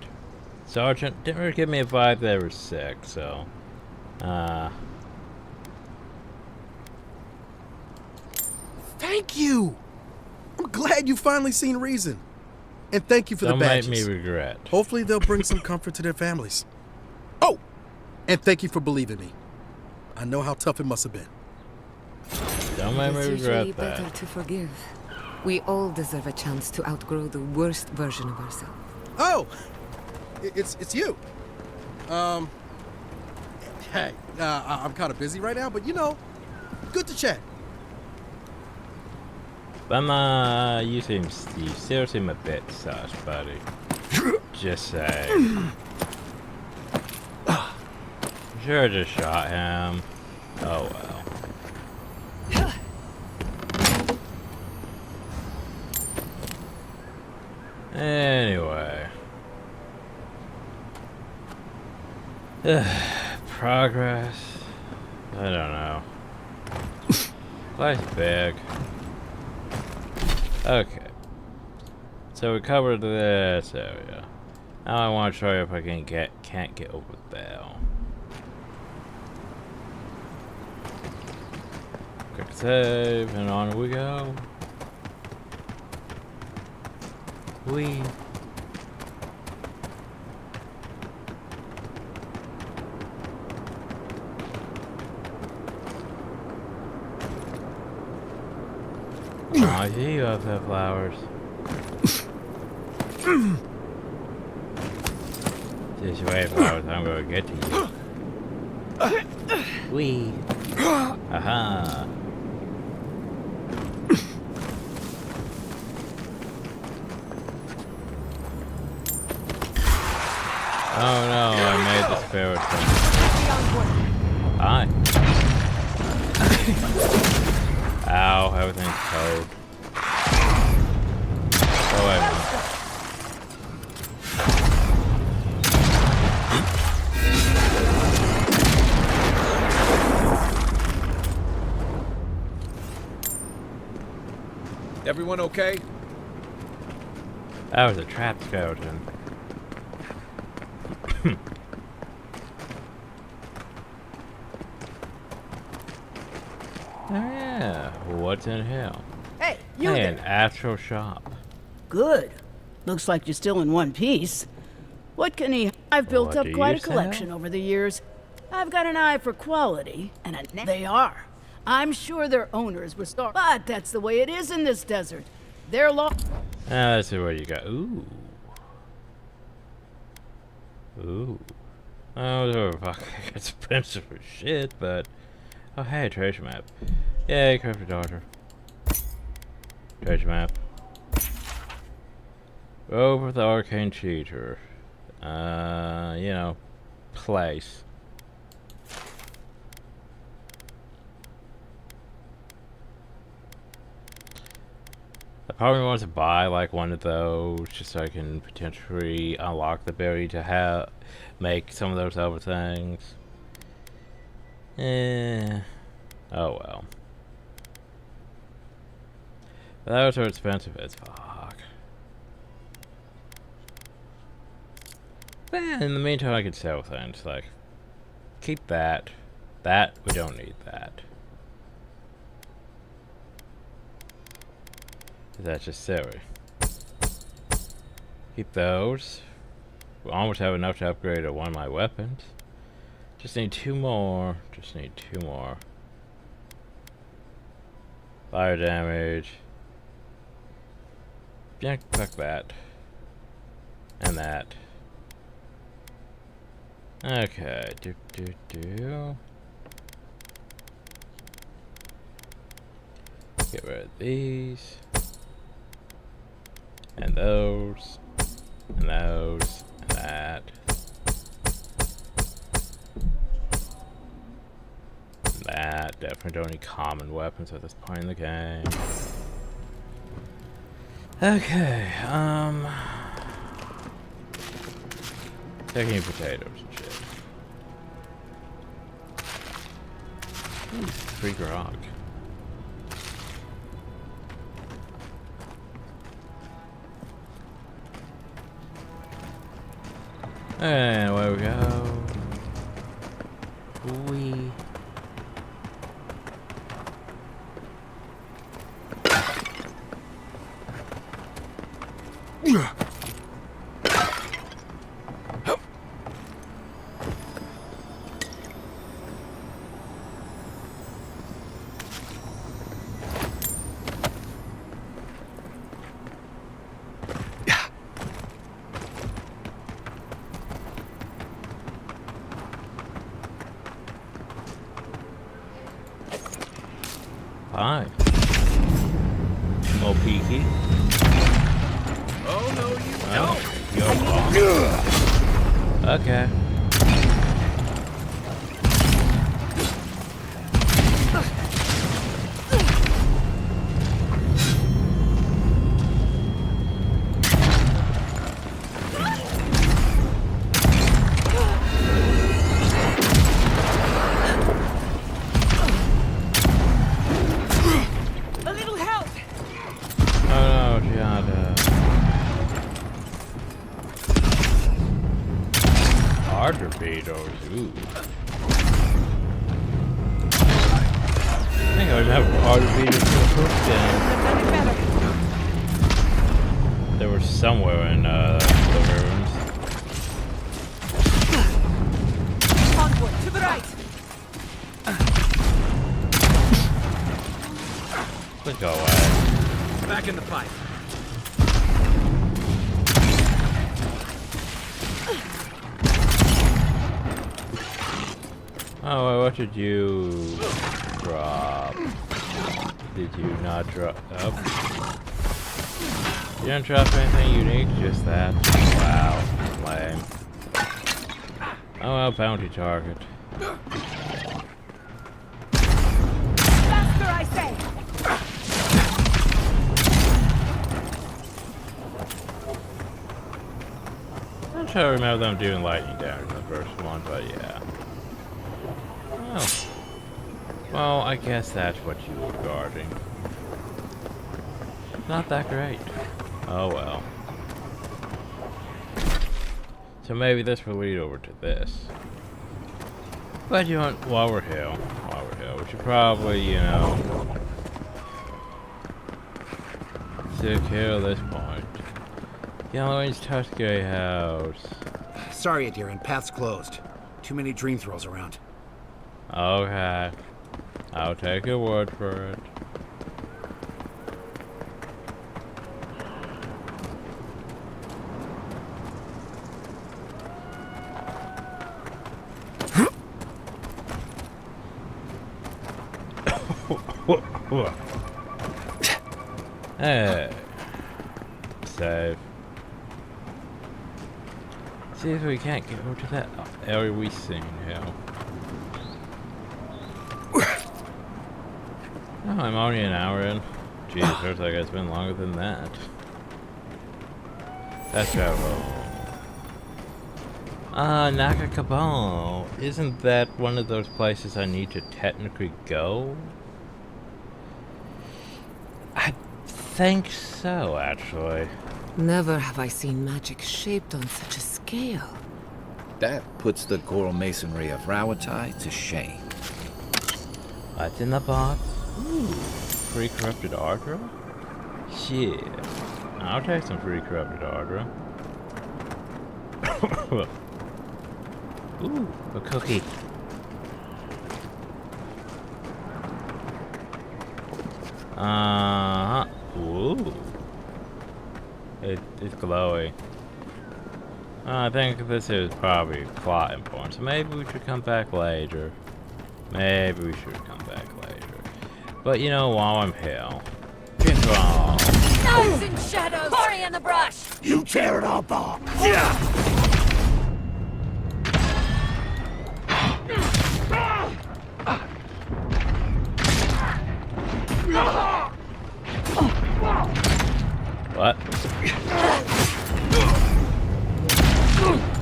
Sergeant didn't really give me a vibe they were sick, so... Thank you! I'm glad you finally seen reason. And thank you for the badges. Don't make me regret. Hopefully they'll bring some comfort to their families. Oh! And thank you for believing me. I know how tough it must have been. Don't make me regret that. It's usually better to forgive. We all deserve a chance to outgrow the worst version of ourselves. Oh! It's you. Hey, I'm kind of busy right now, but you know, good to chat. You still seem a bit sus, buddy. Just saying. Should've just shot him. Oh well. Anyway. Progress. I don't know. Life's big. Okay. So we covered this area. Now I want to show you if I can't get over there. Quick save, and on we go. Whee. I see you have the flowers. Just wait, flowers, I'm gonna get to you. Whee. Aha. Oh no, I made the spirit thing. Hi. Ow, everything's cold. Oh wait a minute. Everyone okay? That was a trap skeleton. Oh yeah, what's in here? Hey, you Hey, there. an actual shop. Good. Looks like you're still in one piece. What can he... I've built What up do quite you a collection sell? over the years. I've got an eye for quality, and they are. I'm sure their owners were starved, but that's the way it is in this desert. They're lost. Let's see what you got. Ooh. Ooh. Oh, those are fucking expensive as shit, but... Oh, hey, treasure map. Yay, craft daughter. Treasure map. Over the arcane cheater. You know, place. probably want to buy like one of those just so I can potentially unlock the ability to make some of those other things. Oh well. Those are expensive as fuck. But in the meantime, I could sell things like keep that. That we don't need that. That's just silly. Keep those. We almost have enough to upgrade one of my weapons. Just need 2 more. Just need 2 more. Fire damage. Yeah, fuck that. And that. Okay. Get rid of these. And those. And those. And that. And that. Definitely don't need common weapons at this point in the game. Okay, taking potatoes and shit. Ooh, free grog. And away we go. Wee. Hi. More peaky. Oh, no, you don't. You're okay. Torpedoes, ooh. I think I would have torpedoes in the first game. They were somewhere in the rooms. Onward, to the right! Let's go away. Back in the pipe. Oh, what did you drop? Did you not drop? Oh. You didn't drop anything unique, just that. Wow, lame. Oh well, bounty target. Faster, I say! I'm trying to remember them doing lightning damage in the first one, but yeah. Oh. Well, I guess that's what you were guarding. Not that great. Oh well. So maybe this will lead over to this. But you want, while we're here, we should probably, you know, secure this point. Yellowing's Tusky House. Sorry, Adiran, path's closed. Too many dream throws around. Okay. I'll take your word for it. Hey. Save. See if we can't get over to that area we seen here. Oh, I'm only an hour in. Jeez, looks like it's been longer than that. That's travel. Nakakabal. Isn't that one of those places I need to technically go? I think so, actually. Never have I seen magic shaped on such a scale. That puts the coral masonry of Rawatai to shame. What's in the box? Ooh, free corrupted Ardra? Shit. I'll take some free corrupted Ardra. Ooh, a cookie. Ooh. It's glowy. I think this is probably plot important, so maybe we should come back later. Maybe we should come back later. But you know, while I'm here, control. Knives and shadows! Glory in the brush! You tear it all apart! What?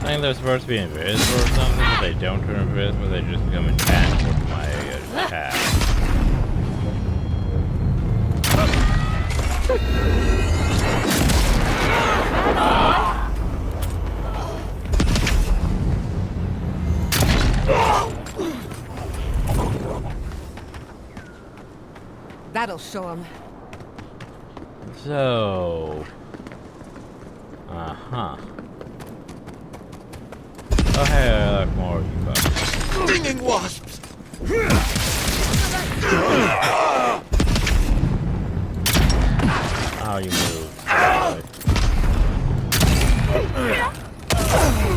I think they're supposed to be invisible or something, but they don't turn invisible, they just become intangible to my attack. That'll show him. So... Oh hey, look, more of you fuckers. Stinging wasps! Oh, you move.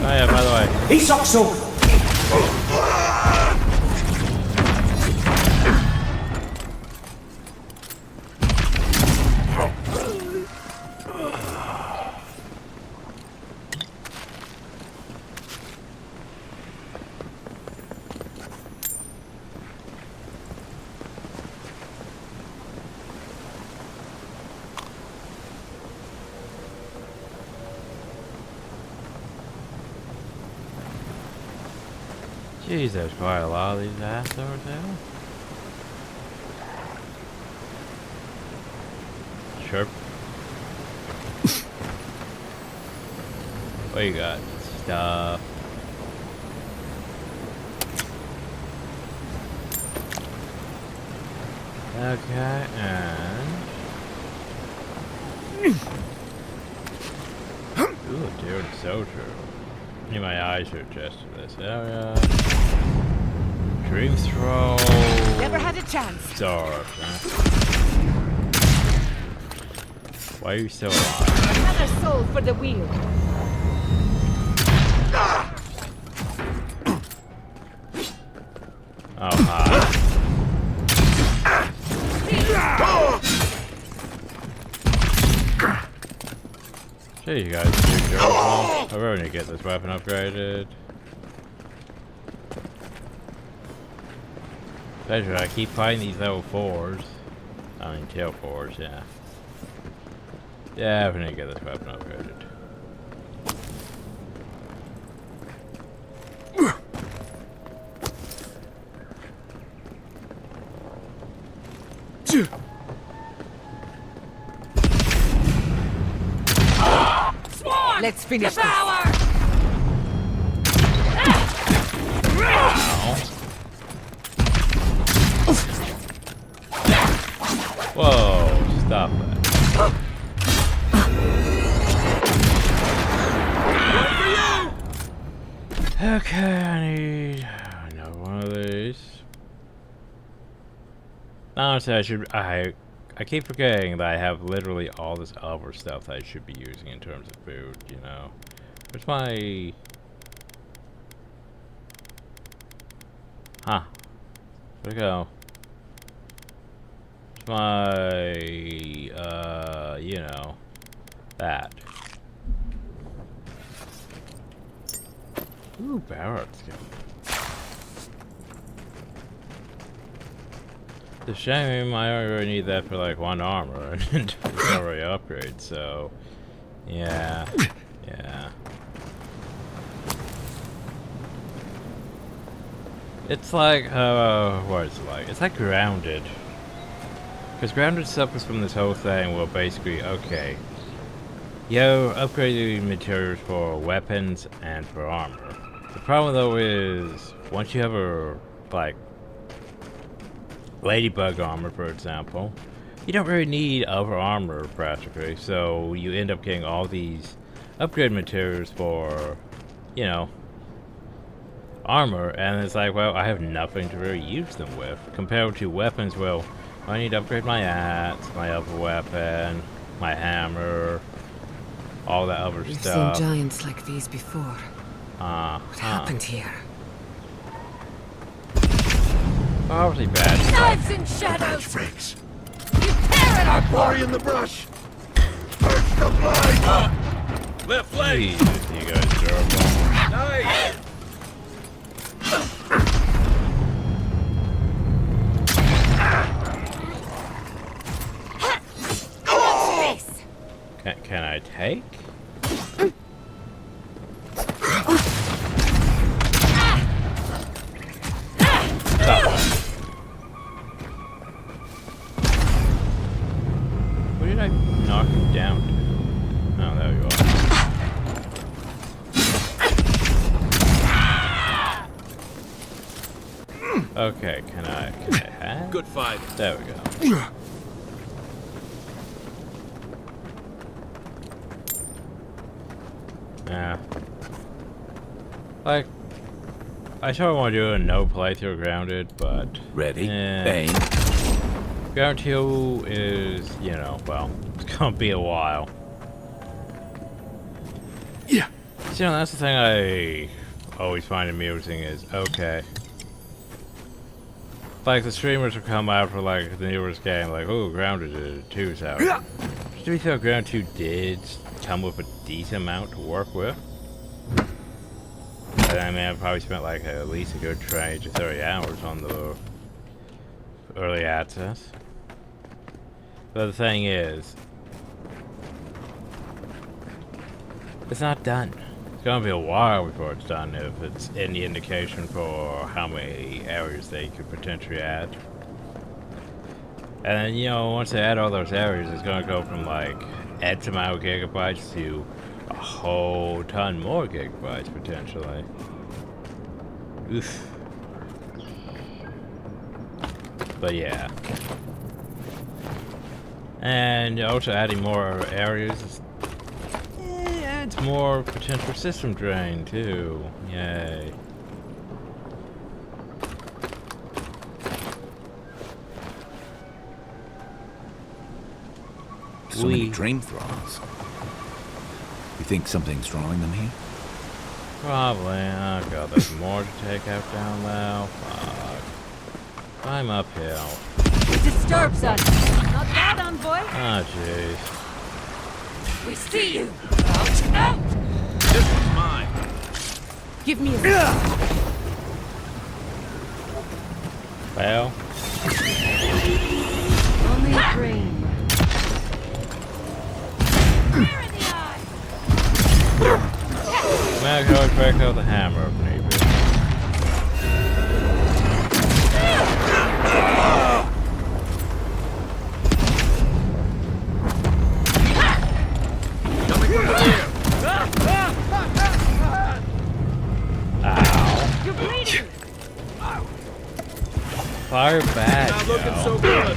Oh yeah, by the way. He sucks so! Jeez, there's quite a lot of these assholes there. Sure. What you got? Stuff. Okay, and... Ooh, dude, so true. I need my eyes to adjust to this area. Dream throw. Never had a chance. Dark, Why are you still alive? Another soul for the wheel. Oh, hi. Gee, you guys are too careful. I really need to get this weapon upgraded. Especially, I keep fighting these level 4s. I mean, tail 4s, yeah. Yeah, we need to get this weapon upgraded. Let's finish Devour! this. Whoa, stop that. Okay, I need another one of these. Honestly, I keep forgetting that I have literally all this other stuff that I should be using in terms of food, you know. Where's my... Huh. Where'd it go? Where's my... you know, that. Ooh, Barrett's good. The shame, I don't really need that for like one armor and it's already upgrade, so yeah. It's like what is it like? It's like Grounded. Because Grounded suffers from this whole thing where basically, okay, you upgraded materials for weapons and for armor. The problem though is once you have a like Ladybug armor, for example, you don't really need other armor practically, so you end up getting all these upgrade materials for, you know, armor, and it's like, well, I have nothing to really use them with. Compared to weapons, well, I need to upgrade my axe, my other weapon, my hammer, all that other We've stuff. seen giants like these before. What happened here? Probably bad. Knives and shadows! Freaks. You tear it apart! Glory in the brush. Purge the blood. Left leg! Jesus, you guys are terrible. Nice! Can I take? Where did I knock him down to? Oh, there you are. Okay, can I have? Good fight. There we go. Yeah. Like, I sort of want to do a no playthrough Grounded, but... Ready? Eh. Aim. Ground 2 is, you know, well, it's gonna be a while. Yeah. So, you know, that's the thing I always find amusing is, okay. Like, the streamers will come out for, like, the newest game, like, oh, Grounded 2's out. Do we feel Ground 2 did come with a decent amount to work with? And I mean, I probably spent, like, at least a good 20 to 30 hours on the early access. But the thing is, it's not done. It's gonna be a while before it's done if it's any indication for how many areas they could potentially add. And then, you know, once they add all those areas, it's gonna go from like X amount of gigabytes to a whole ton more gigabytes potentially. Oof. But yeah. And also adding more areas adds more potential system drain too. Yay. So many dream thralls. You think something's drawing them here? Probably. Oh god, there's more to take out down there. Fuck. I'm uphill. It disturbs us. Not bad, envoy. Oh jeez. We see you. Out, out. This one's mine. Give me a Well. only a dream. Now I can always break out the hammer if need be. Coming from the rear. Ow. You're bleeding. Fire back. Not looking yo. so good.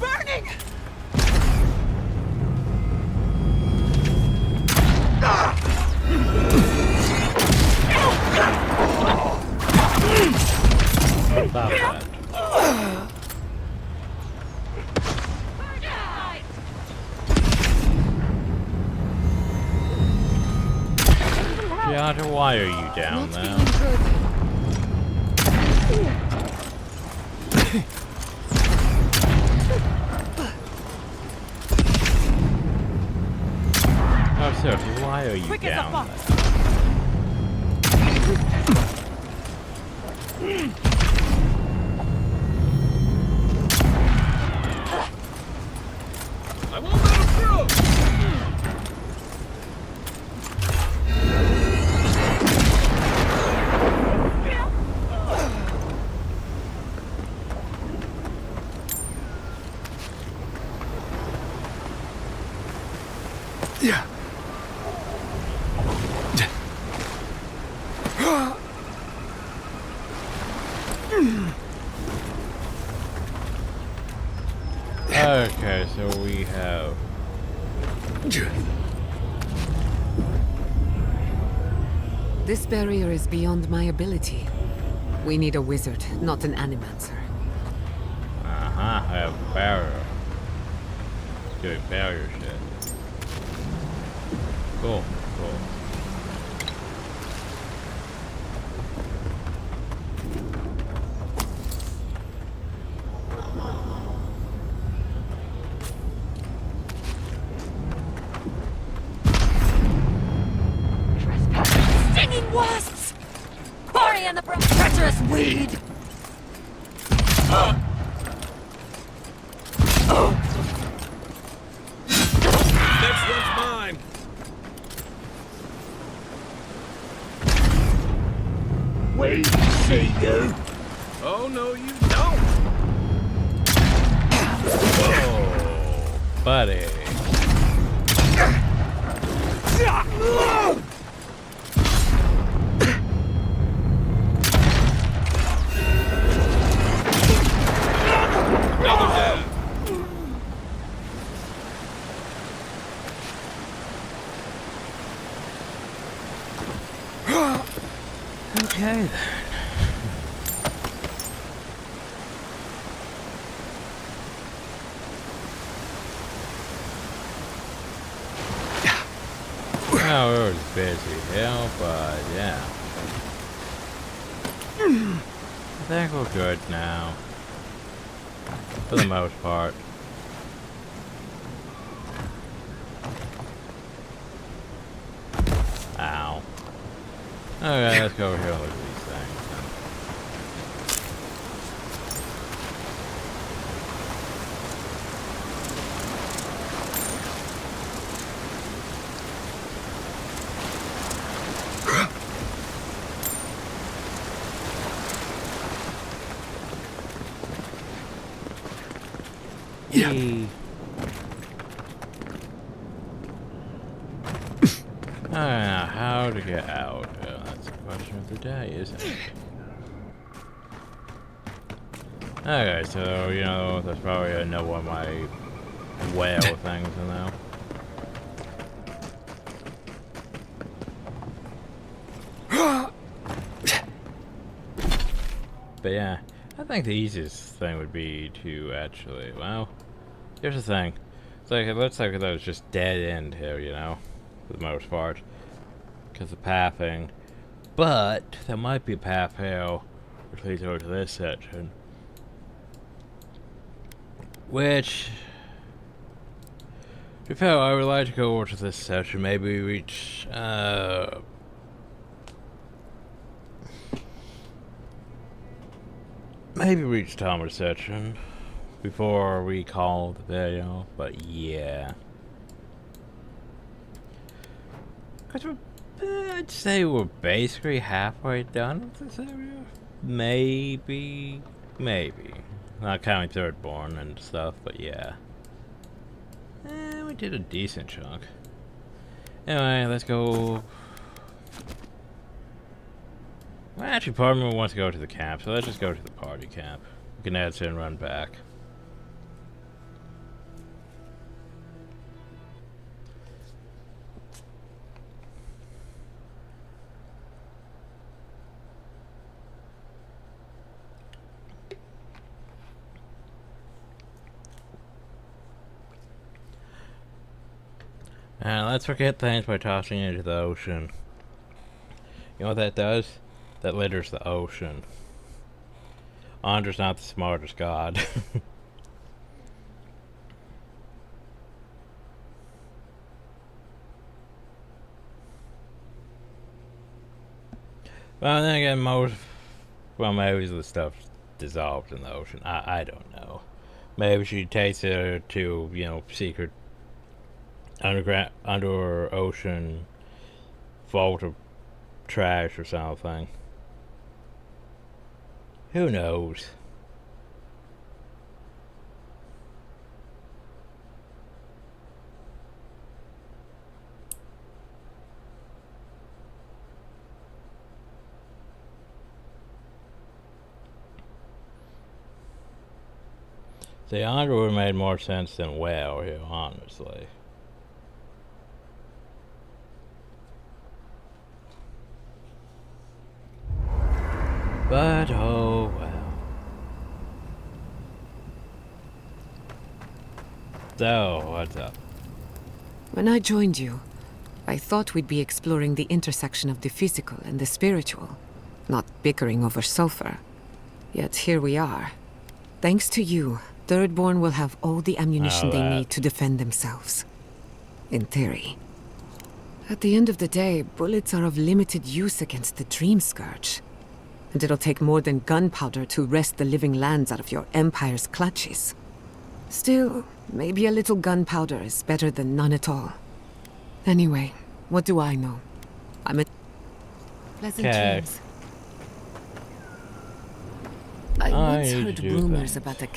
Burning. Stop that. Giada, why are you down Not there? feeling good. down. I won't let him through! Yeah. Okay, so we have... This barrier is beyond my ability. We need a wizard, not an animancer. I have a barrier. Doing barrier shit. Cool, cool. Stinging wasps! Quarry on the treacherous weed! Next one's mine! Wait, see you. Oh, no, you don't! Whoa, buddy. Okay then. Oh, it was busy hell, but yeah. I think we're good now. For the most part. Ow. Okay, let's go over here and look at these things then. Yeah. Now, how to get out? That's the question of the day, isn't it? Okay, so, you know, that's probably I know what my whale things are now. But yeah, I think the easiest thing would be to actually, well, here's the thing. It's like, it looks like that was just dead end here, you know, for the most part. Because of pathing. But, there might be a path here, which leads over to this section. Which, to be fair, I would like to go over to this section, maybe reach, maybe reach Thomas section before we call the video, but yeah. Cause I'd say we're basically halfway done with this area. Maybe. Not counting Thirdborn and stuff, but yeah. We did a decent chunk. Anyway, let's go. Well, actually, part of me wants to go to the camp, so let's just go to the party camp. We can add and run back. And let's forget things by tossing it into the ocean. You know what that does? That litters the ocean. Andre's not the smartest god. Well, then again, most... Well, maybe the stuff dissolved in the ocean. I don't know. Maybe she takes it to, you know, secret under ocean vault of trash or something. Who knows? The Andre would have made more sense than well here, honestly. But oh well. So, what's up? When I joined you, I thought we'd be exploring the intersection of the physical and the spiritual, not bickering over sulfur. Yet here we are. Thanks to you, Thirdborn will have all the ammunition they need to defend themselves. In theory. At the end of the day, bullets are of limited use against the Dream Scourge. And it'll take more than gunpowder to wrest the living lands out of your Empire's clutches. Still, maybe a little gunpowder is better than none at all. Anyway, what do I know? I'm a... Pleasant dreams. I once heard rumors about the...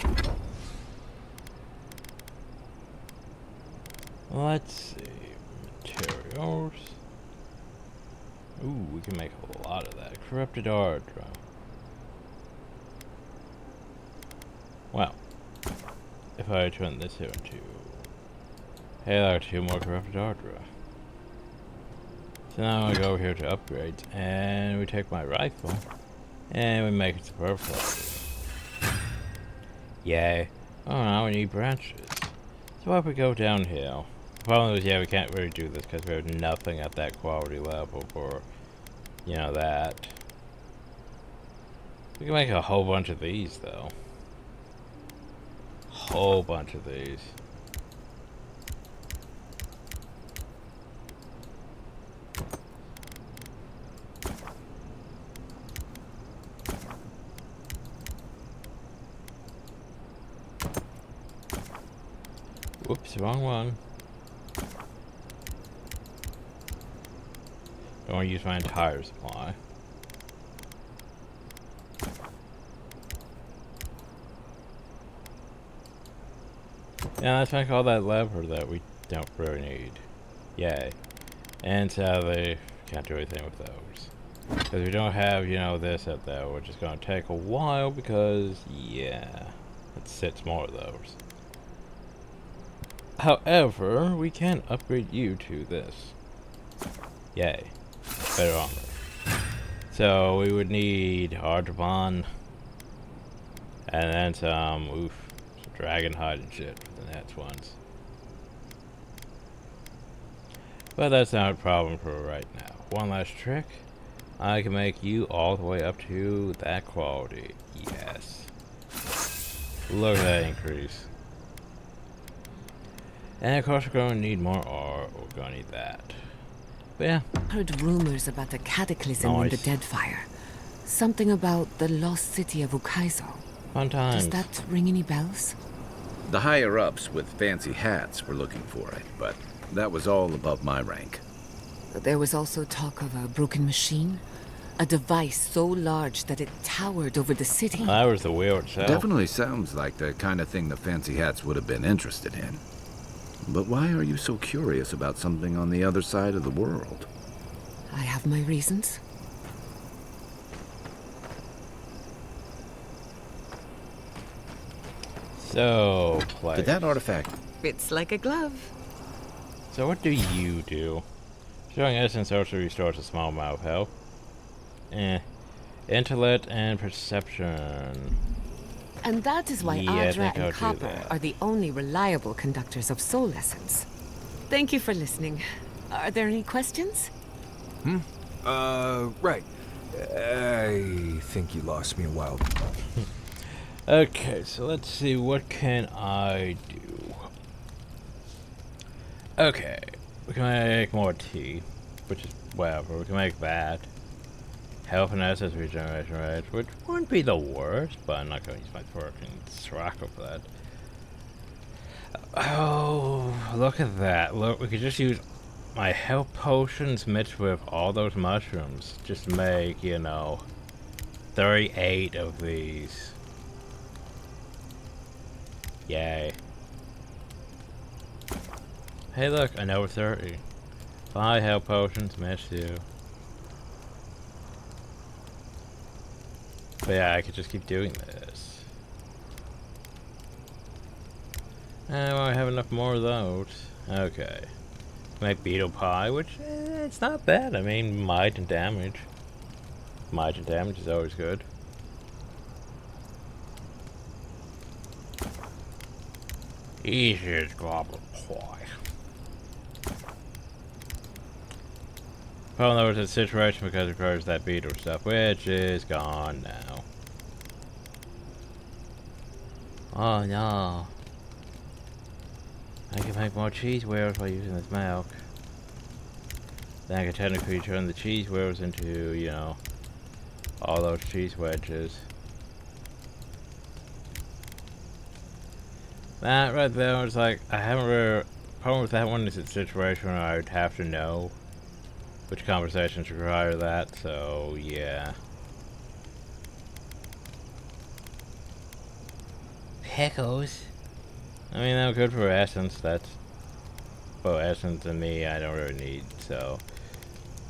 Let's see. Materials. Ooh, we can make a lot of that. Corrupted art. Well, if I turn this here into... Hey, there are 2 more corrupted art. So now I go here to upgrades, and we take my rifle, and we make it superfluous. Yay. Oh, now we need branches. So if we go downhill... The problem is, yeah, we can't really do this because we have nothing at that quality level for, you know, that. We can make a whole bunch of these, though. Whole bunch of these. Whoops, wrong one. Don't want to use my entire supply. Yeah, let's make all that lever that we don't really need. Yay. And sadly, can't do anything with those. Because we don't have, you know, this at that, which is going to take a while because, yeah, it sits more of those. However, we can upgrade you to this. Yay. Better armor. So we would need Artavon. And then some dragon hide and shit for the next ones. But that's not a problem for right now. One last trick. I can make you all the way up to that quality. Yes. Look at that increase. And of course we're going to need more art. We're going to need that. But yeah. Heard rumors about the cataclysm in the Deadfire. Something about the lost city of Ukaizo. Fun times. Does that ring any bells? The higher-ups with fancy hats were looking for it, but that was all above my rank. There was also talk of a broken machine. A device so large that it towered over the city. That was the wheel itself. Definitely sounds like the kind of thing the fancy hats would have been interested in. But why are you so curious about something on the other side of the world? I have my reasons. So, Did that artifact... Fits like a glove. So what do you do? Showing essence also restores a small amount of health. Intellect and perception. And that is why Yeah, Adra and Copper are the only reliable conductors of soul essence. Thank you for listening. Are there any questions? Right. I think you lost me a while. Okay, so let's see, what can I do? Okay, we can make more tea, which is whatever, we can make that. Health and assets regeneration rate, which wouldn't be the worst, but I'm not going to use my fucking Srocco for that. Oh, look at that. Look, we could just use my health potions mixed with all those mushrooms. Just make, you know, 38 of these. Yay. Hey look, another 30. 5 health potions, mixed you. But yeah, I could just keep doing this. Well, I have enough more of those. Okay. Make beetle pie, which, it's not bad. I mean, might and damage. Might and damage is always good. Easy as goblin pie. Well, there was a situation because it requires that beetle stuff, which is gone now. Oh no. I can make more cheese wheels by using this milk. Then I can technically turn the cheese wheels into, you know, all those cheese wedges. That right there was like, I haven't really... Problem with that one is it's a situation where I would have to know which conversations require that, so yeah. Pickles. I mean, they're good for essence, that's... Well, essence and me, I don't really need, so...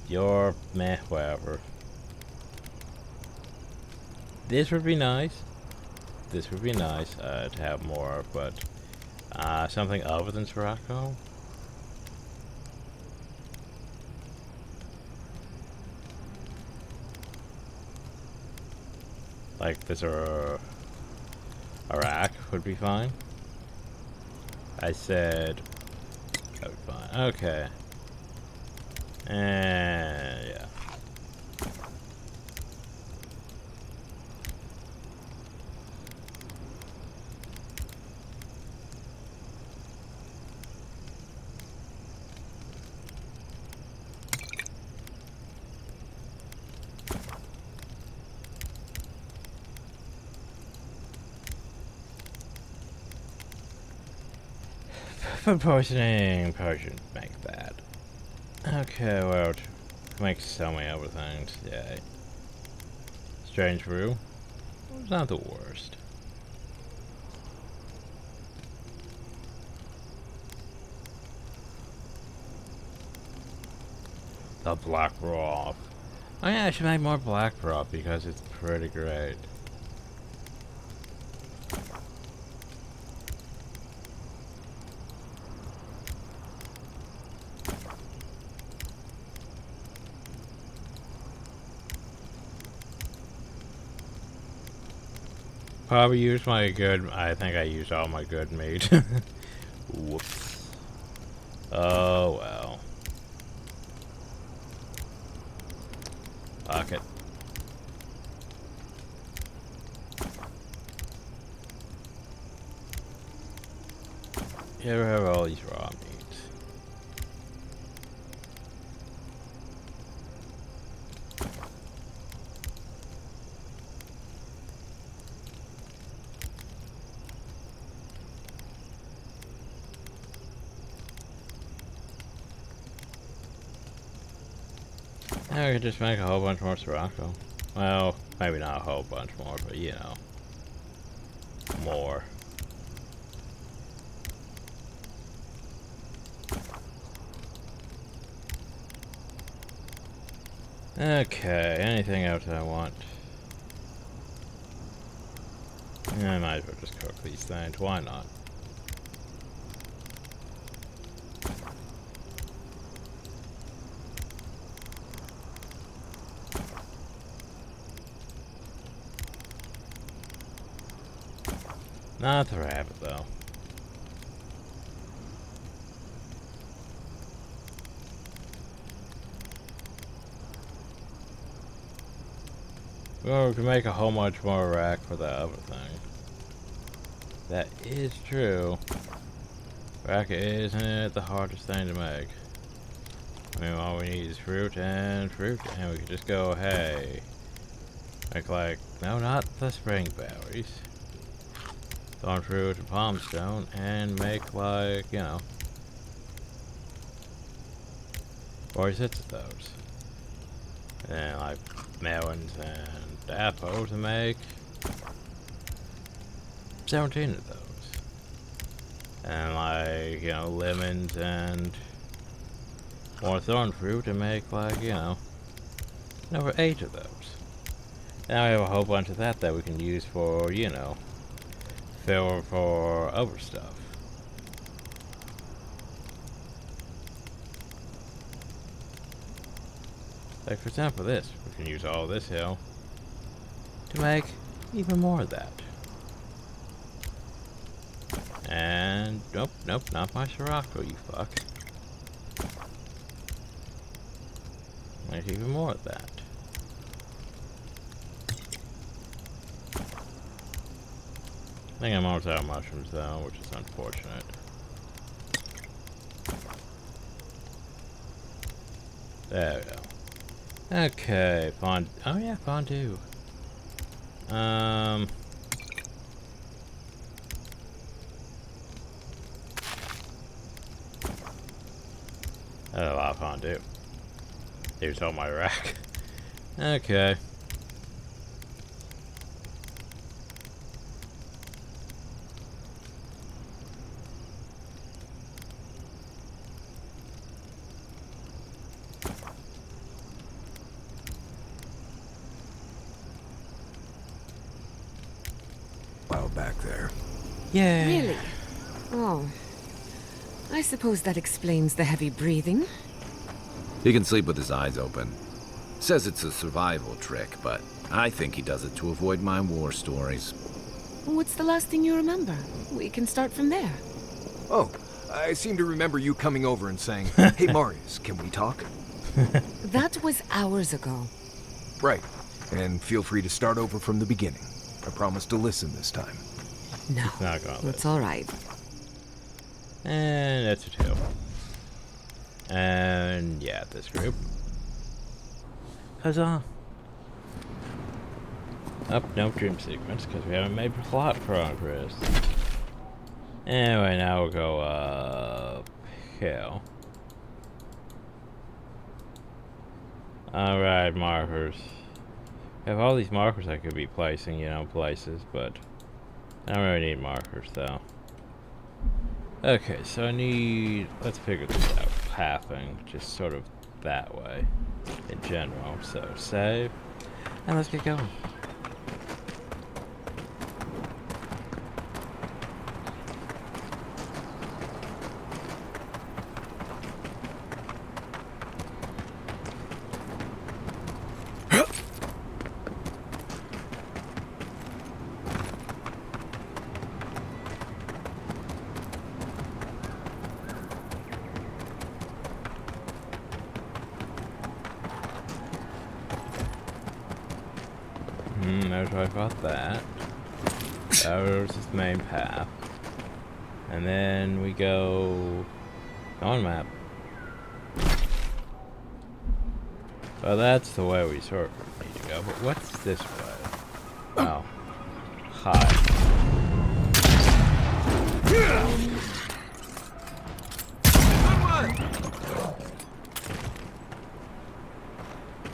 You're meh, whatever. This would be nice. This would be nice, to have more, but... something other than Srocco? Like this or a rack would be fine. I said that would be fine. Okay. And yeah. Food poisoning potion make that. Okay, well, make so many other things. Yay. Strange brew. It's not the worst. The black broth. Oh yeah, I should make more black broth because it's pretty great. Probably used my good... I think I used all my good meat. Whoops. Oh, well. Fuck it. You ever have all these raw meats? I could just make a whole bunch more Srocco. Well, maybe not a whole bunch more, but you know. More. Okay, anything else I want? I might as well just cook these things, why not? Not the rabbit, though. Well, we can make a whole much more rack for the other thing. That is true. Rack isn't it the hardest thing to make? I mean, all we need is fruit, and we can just go, hey. Make like, no, not the spring berries. Thorn fruit and palm stone, and make like, you know, 46 of those. And like melons and apples to make 17 of those. And like, you know, lemons and more thorn fruit to make like, you know, over 8 of those. Now we have a whole bunch of that we can use for, you know, fill for other stuff. Like for example this, we can use all this hill to make even more of that. And nope, not my Sirocco, you fuck. Make even more of that. I think I'm almost out of mushrooms though, which is unfortunate. There we go. Okay, fondue. Oh yeah, fondue. That's a lot of fondue. Here's all my rack. Okay. Back there. Yeah. Really? Oh. I suppose that explains the heavy breathing. He can sleep with his eyes open. Says it's a survival trick, but I think he does it to avoid my war stories. What's the last thing you remember? We can start from there. Oh, I seem to remember you coming over and saying, "Hey Marius, can we talk?" That was hours ago. Right. And feel free to start over from the beginning. I promise to listen this time. No, it's all right. And that's a 2. And yeah, this group. Huzzah! No dream sequence because we haven't made plot progress. Anyway, now we'll go uphill. Alright, markers. I have all these markers I could be placing, you know, places, but I don't really need markers, though. Okay, so I need... Let's figure this out. Pathing, just sort of that way, in general. So, save, and let's get going. There's where I got that. That was his main path. And then we go on map. Well, that's the way we sort of need to go, but what's this way? Oh. Hi.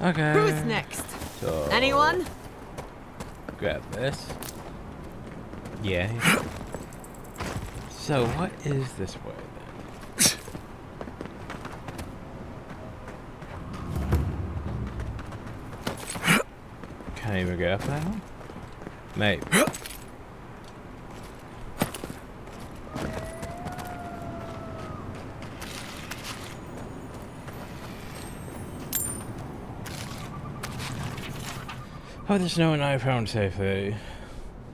Okay. Who's next? So, anyone? Grab this. Yeah. So what is this way then? Can't even get up that one? Maybe. Oh, there's no one I found safely.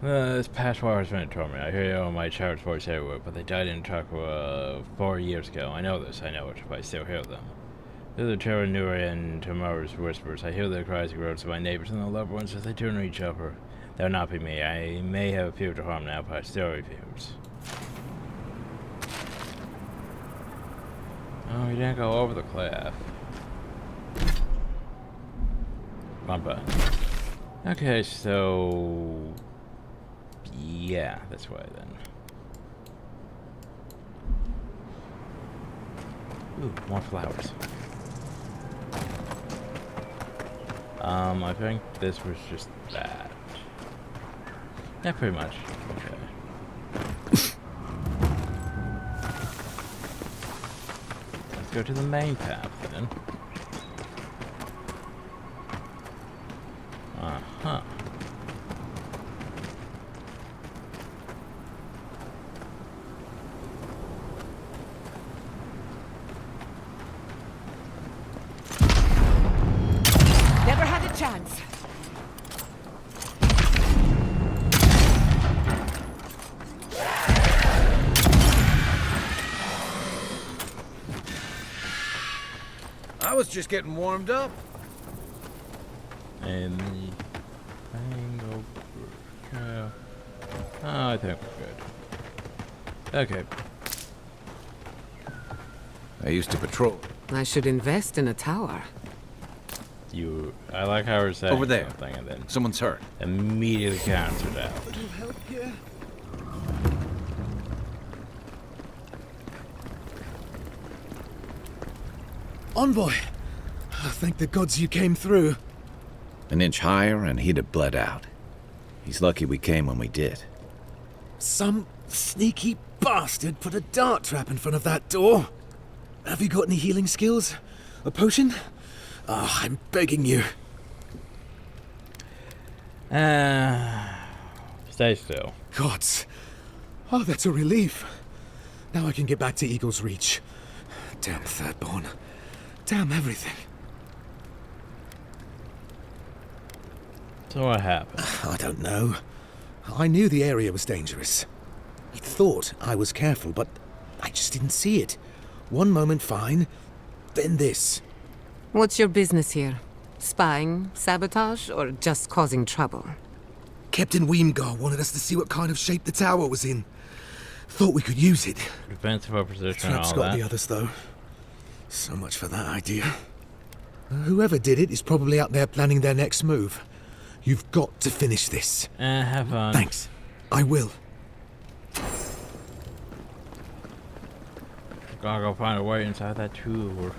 This past war has been told me. I hear my child's voice everywhere, but they died in a truck 4 years ago. I know this, but I still hear them. Through the terror newer and tomorrow's whispers, I hear their cries and groans of my neighbors and their loved ones as they turn to each other. That will not be me. I may have appeared to harm now, but I still refuse. Oh, we didn't go over the cliff. Wrong button. Okay, so... yeah, this way then. Ooh, more flowers. I think this was just that. Yeah, pretty much. Okay. Let's go to the main path then. Uh-huh. Never had a chance. I was just getting warmed up. And the thing over. Oh, I think we're good. Okay. I used to patrol. I should invest in a tower. I like how we're saying Over there. something and then Someone's hurt. immediately cancelled out. Little help here. Envoy, thank the gods you came through. An inch higher and he'd have bled out. He's lucky we came when we did. Some sneaky bastard put a dart trap in front of that door. Have you got any healing skills? A potion? Oh, I'm begging you. Stay still. Gods. Oh, that's a relief. Now I can get back to Eagle's Reach. Damn Thirdborn. Damn everything. So what happened? I don't know. I knew the area was dangerous. I thought I was careful, but I just didn't see it. One moment fine, then this. What's your business here? Spying, sabotage, or just causing trouble? Captain Weemgar wanted us to see what kind of shape the tower was in. Thought we could use it. Defensive opposition and Trap's all got that. the others, though. So much for that idea. Whoever did it is probably out there planning their next move. You've got to finish this. Have fun. Thanks. I will. Gotta go find a way inside that tour.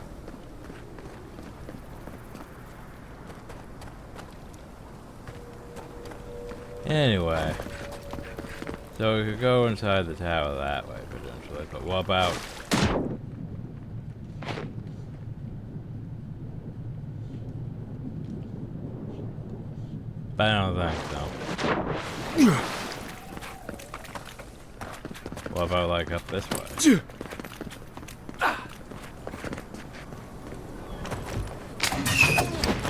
Anyway. So we could go inside the tower that way, potentially, but what about... I don't think so. What about, like, up this way?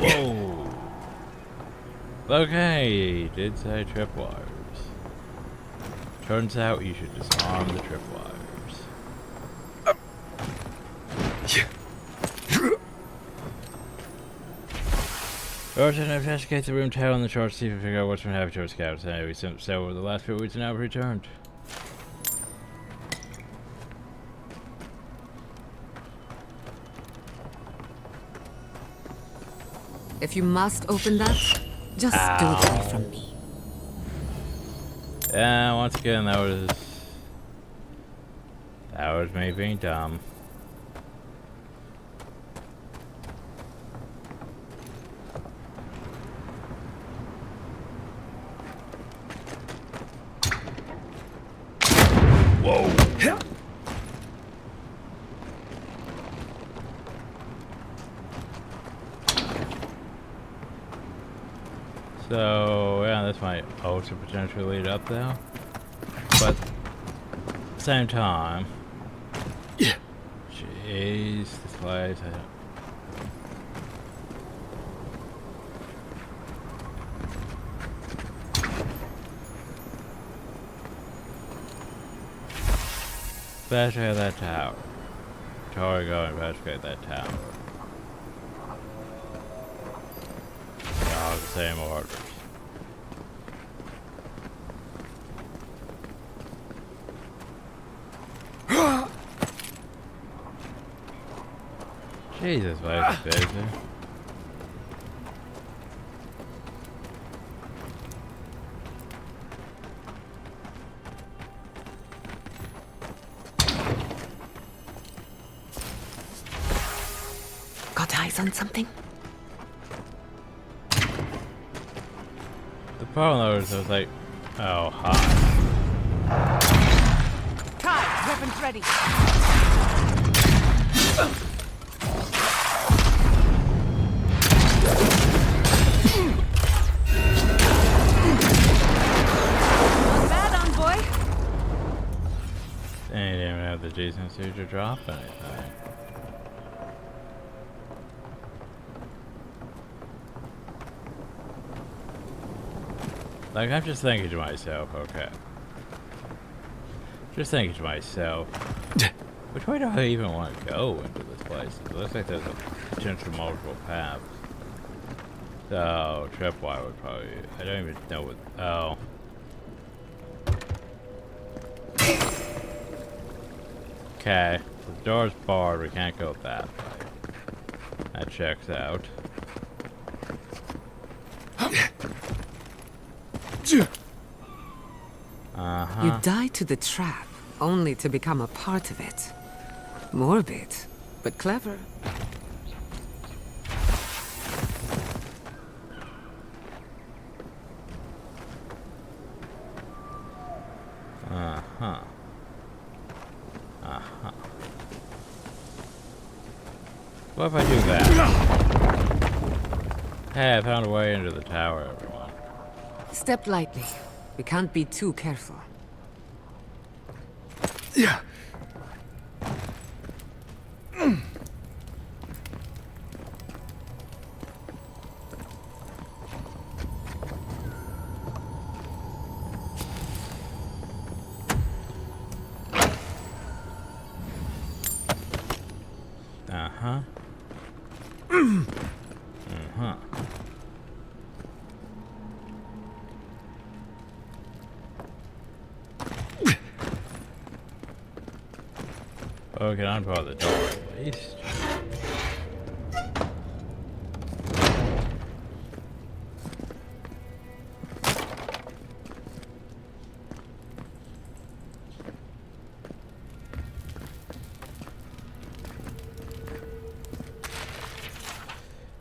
Whoa! Okay, did say tripwires. Turns out you should disarm the tripwires. First, investigate the room tower on the chart to see if we figure out what's been happening to our scouts. We sent sail over the last few weeks and now returned. If you must open that, just do it away from me. Yeah, once again, that was me being dumb. Whoa! So, yeah, this might also potentially lead up there. But, at the same time... Yeah. Jeez, this place... Investigate that tower. Totally go investigate that tower. All the same orders. Jesus, why is it busy? sense something? The problem though is I was like, oh, hi. Kai, weapons ready. Not bad, envoy. They didn't even have the decency to drop anything. Like, I'm just thinking to myself, okay. Just thinking to myself, which way do I even want to go into this place? It looks like there's a potential multiple paths. So, tripwire would probably, I don't even know what, oh. Okay, the door's barred, we can't go that way. That checks out. You die to the trap, only to become a part of it. Morbid, but clever. Uh-huh. Uh-huh. What if I do that? Hey, I found a way into the tower, everyone. Step lightly. We can't be too careful. Yeah. Uh-huh. Uh-huh. Oh, get on by the door at least.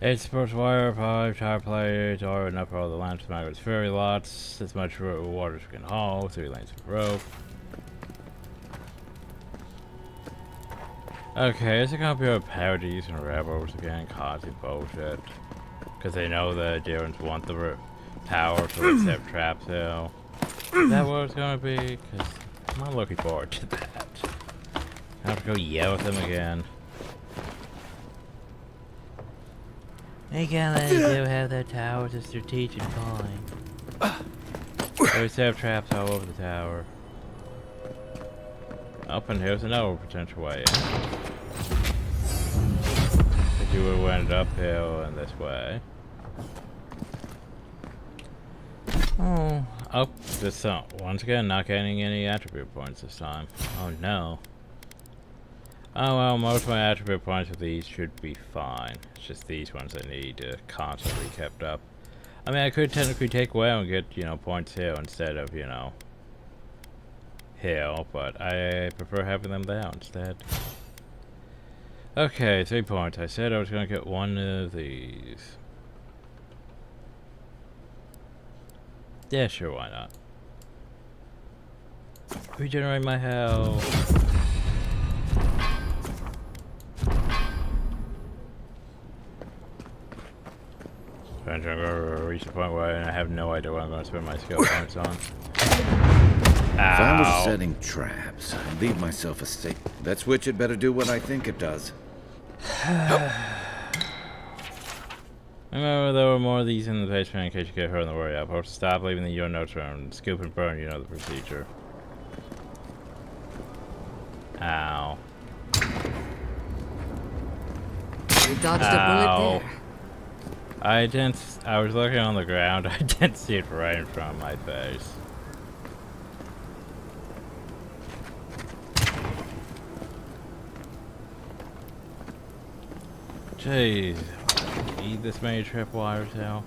It supports wire, pipe, tire plates, or enough for all the lamps, magnets, ferry lots, as much water as we can haul, 3 lanes of rope. Okay, is it gonna be overpowered to using rebels again, causing bullshit? Because they know the Darrens want the tower, so they set traps now. Is that what it's gonna be? Because I'm not looking forward to that. I have to go yell at them again. Again, they do have their towers, a strategic point. They set up traps all over the tower. Up and here's another potential way in. If you would have went uphill and this way. Oh, up this once again, not getting any attribute points this time. Oh no. Oh well, most of my attribute points with these should be fine. It's just these ones I need to constantly kept up. I mean, I could technically take away and get, you know, points here instead of, you know, here, but I prefer having them there instead. Okay, 3 points. I said I was gonna get one of these. Yeah, sure, why not? Regenerate my health. I'm trying to reach the point where I have no idea what I'm going to spend my skill points on. If I was setting traps, I'd leave myself a safe. That switch had better do what I think it does. Remember, there were more of these in the basement in case you get hurt on the way up. Or stop leaving the your notes around. Scoop and burn, you know the procedure. Ow. You dodged a bullet there. I was looking on the ground. I didn't see it right in front of my face. Jeez. Need this many tripwires now?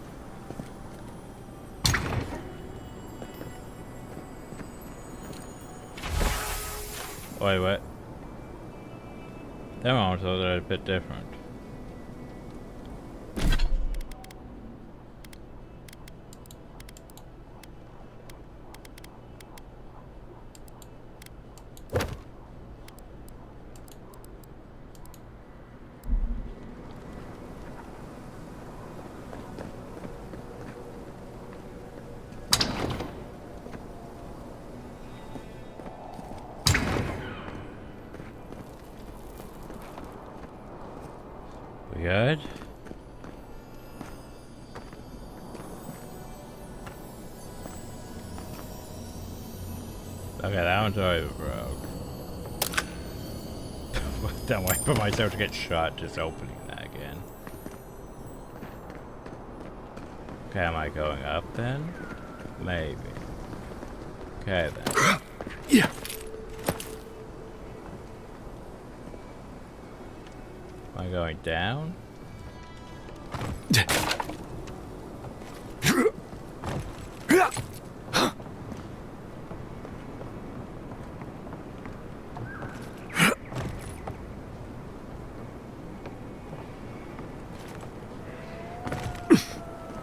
Wait, what? Them ones are a bit different. We good? Okay, that one's already broke. Don't wait for myself to get shot just opening that again. Okay, am I going up then? Maybe. Okay then. Yeah. Am I going down?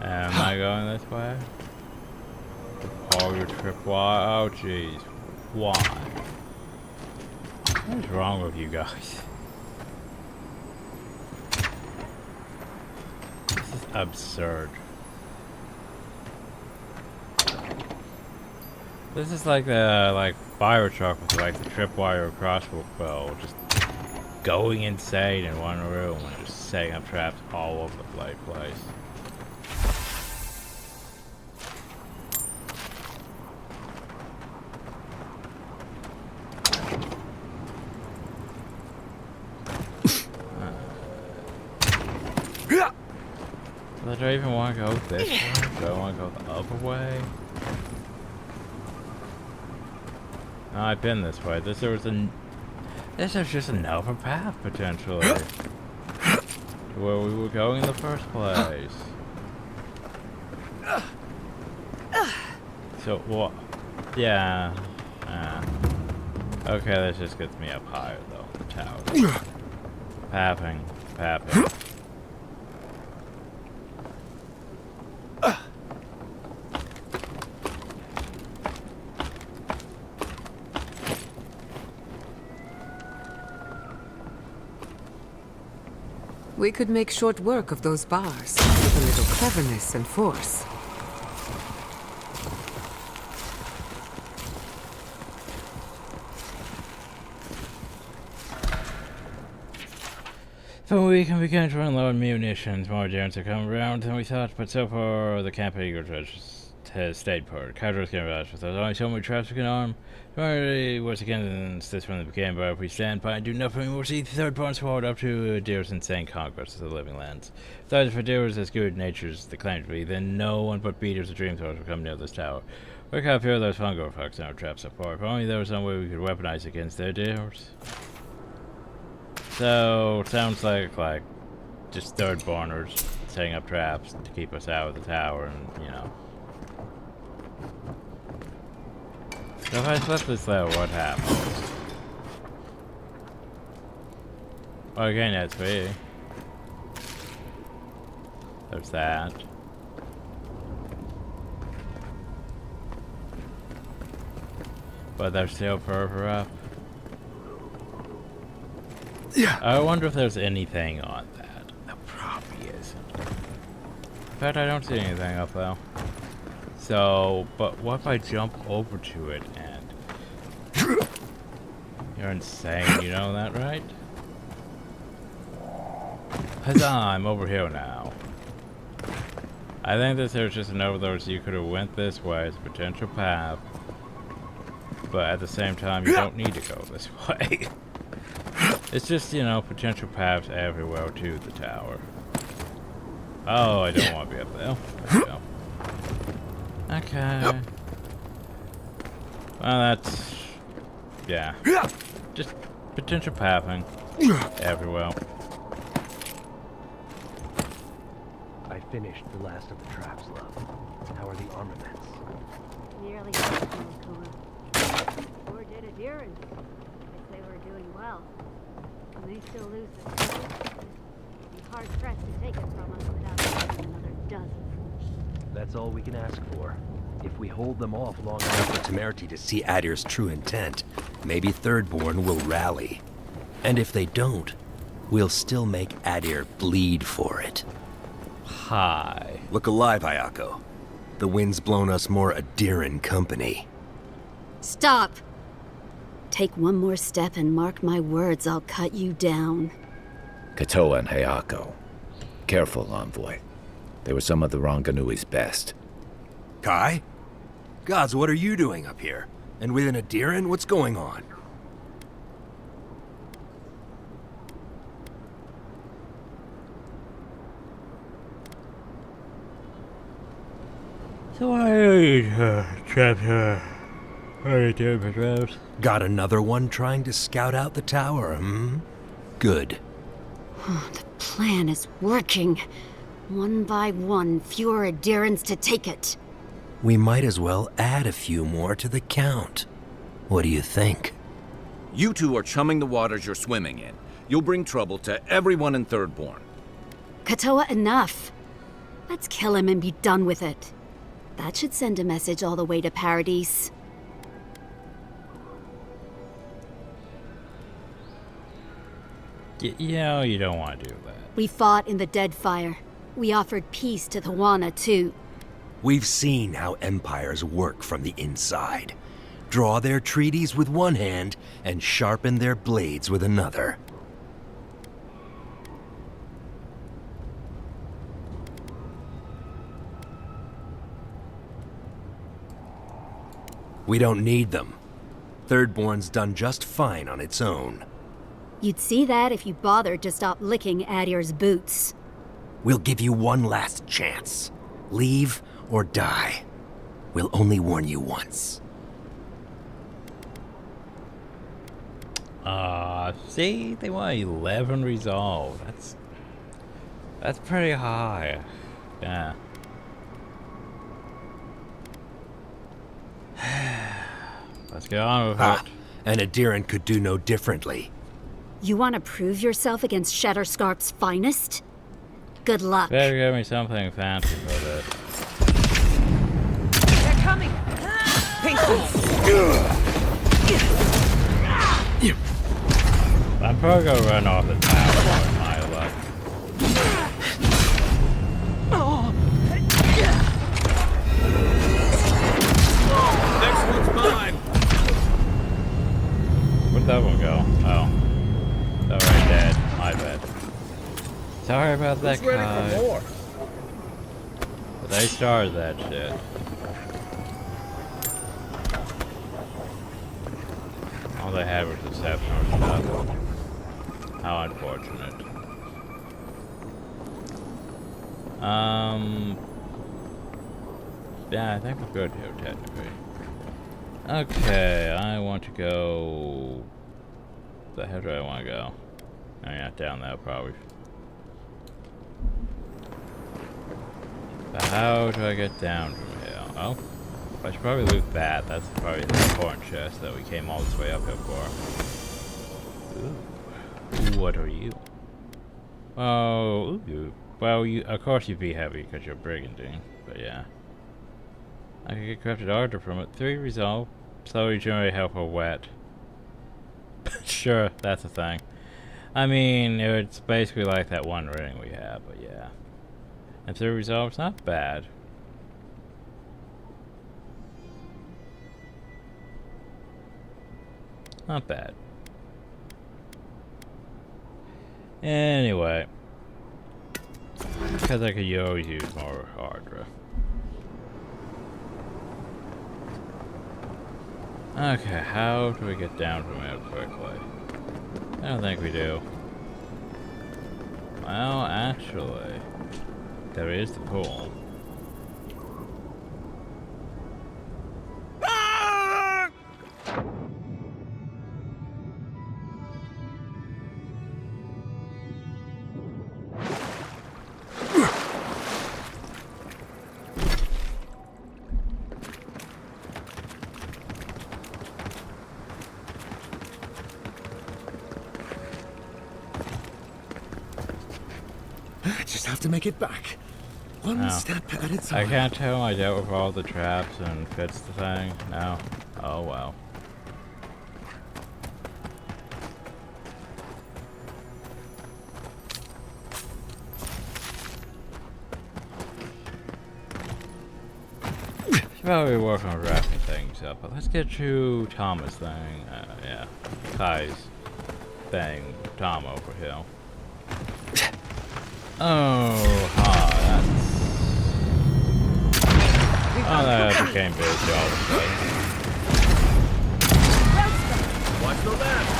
Am I going this way? Oh, your trip. Why? Oh, jeez. Why? What is wrong with you guys? This is absurd. This is like the fire truck with like the tripwire crossbow bow, just going insane in one room and just setting up traps all over the place. Do I even want to go this way? Do I want to go the other way? No, I've been this way. This is just another path potentially to where we were going in the first place. So what? Yeah. Okay, this just gets me up higher though. The tower. Pathing. We could make short work of those bars with a little cleverness and force. So we can begin to run low on munitions. More Jarens are coming around than we thought, but so far the camp eagle has stayed put. Cadros can rush with us. Only so many traps we can arm. Was against this from the beginning, but if we stand by and do nothing, we'll see the third barn swallowed up to Deer's insane conquest of the living lands. Besides, if Deer was as good natured as they claim to be, then no one but beaters or dreamthrowers will come near this tower. Look how few of those fungo fucks in our traps so far. If only there was some way we could weaponize against their Deers. So, sounds like just third borners setting up traps to keep us out of the tower and, you know. So if I flip this though, what happens? Well, again, that's me. There's that. But there's still further up. Yeah. I wonder if there's anything on that. There probably isn't. In fact, I don't see anything up though. So, but what if I jump over to it and... You're insane, you know that, right? Huzzah, I'm over here now. I think this is just an overload, so you could have went this way as a potential path. But at the same time, you don't need to go this way. It's just, you know, potential paths everywhere to the tower. Oh, I don't want to be up there. There we go. Okay. Well, that's... yeah. Just potential pathing everywhere. I finished the last of the traps, love. How are the armaments? Nearly done, Kuma. Or did a deer and they were doing well. And they still lose this. Be hard pressed to take it from us without losing another dozen. That's all we can ask for. If we hold them off long enough for Temerity to see Adir's true intent, maybe Thirdborn will rally. And if they don't, we'll still make Adir bleed for it. Hi. Look alive, Ayako. The wind's blown us more Adiran company. Stop! Take one more step and mark my words, I'll cut you down. Katoa and Hayako, Careful, Envoy. They were some of the Ronganui's best. Kai? Gods, what are you doing up here? And with an Adiran, what's going on? So why are you trapped here? What are you doing, Pedros? Got another one trying to scout out the tower, hmm? Good. The plan is working. One by one, fewer adherents to take it. We might as well add a few more to the count. What do you think? You two are chumming the waters you're swimming in. You'll bring trouble to everyone in Thirdborn. Katoa, enough. Let's kill him and be done with it. That should send a message all the way to Paradise. You know you don't want to do that. We fought in the Deadfire. We offered peace to the Wana, too. We've seen how empires work from the inside. Draw their treaties with one hand and sharpen their blades with another. We don't need them. Thirdborn's done just fine on its own. You'd see that if you bothered to stop licking Adir's boots. We'll give you one last chance. Leave or die. We'll only warn you once. See? They want 11 resolve. That's pretty high. Yeah. Let's get on with it. An Adiran could do no differently. You want to prove yourself against Shatterscarp's finest? Good luck. Better give me something fancy for this. They're coming! I'm probably gonna run off the tower with my luck. Next one's mine! Where'd that one go? Oh. It's already dead. My bad. Sorry about that, Who's ready Kai. for more? But they started that shit. All they had was the Sepnor stuff. How unfortunate. Yeah, I think we're good here, technically. Okay, I want to go... The hell do I want to go? Oh yeah, down there probably. But how do I get down from here? Oh, I should probably loot that. That's probably the important chest that we came all this way up here for. Ooh. What are you? Oh, ooh. Well, of course you'd be heavy because you're brigandine, but yeah. I can get crafted armor from it. 3 resolve. Slowly generate health or wet. Sure, that's a thing. I mean, it's basically like that one ring we have, but yeah. And 3 resolve's not bad. Not bad. Anyway. Because I could always use more hardware. Okay, how do we get down from here quickly? I don't think we do. Well, actually, there is the pool. Just have to make it back. One step at a time. I can't tell I dealt with all the traps and fits the thing. No. Oh well. Should probably work on wrapping things up, but let's get to Thomas' thing. Yeah. Kai's thing. Tom over here. Oh, that became big all of a sudden. Watch the left.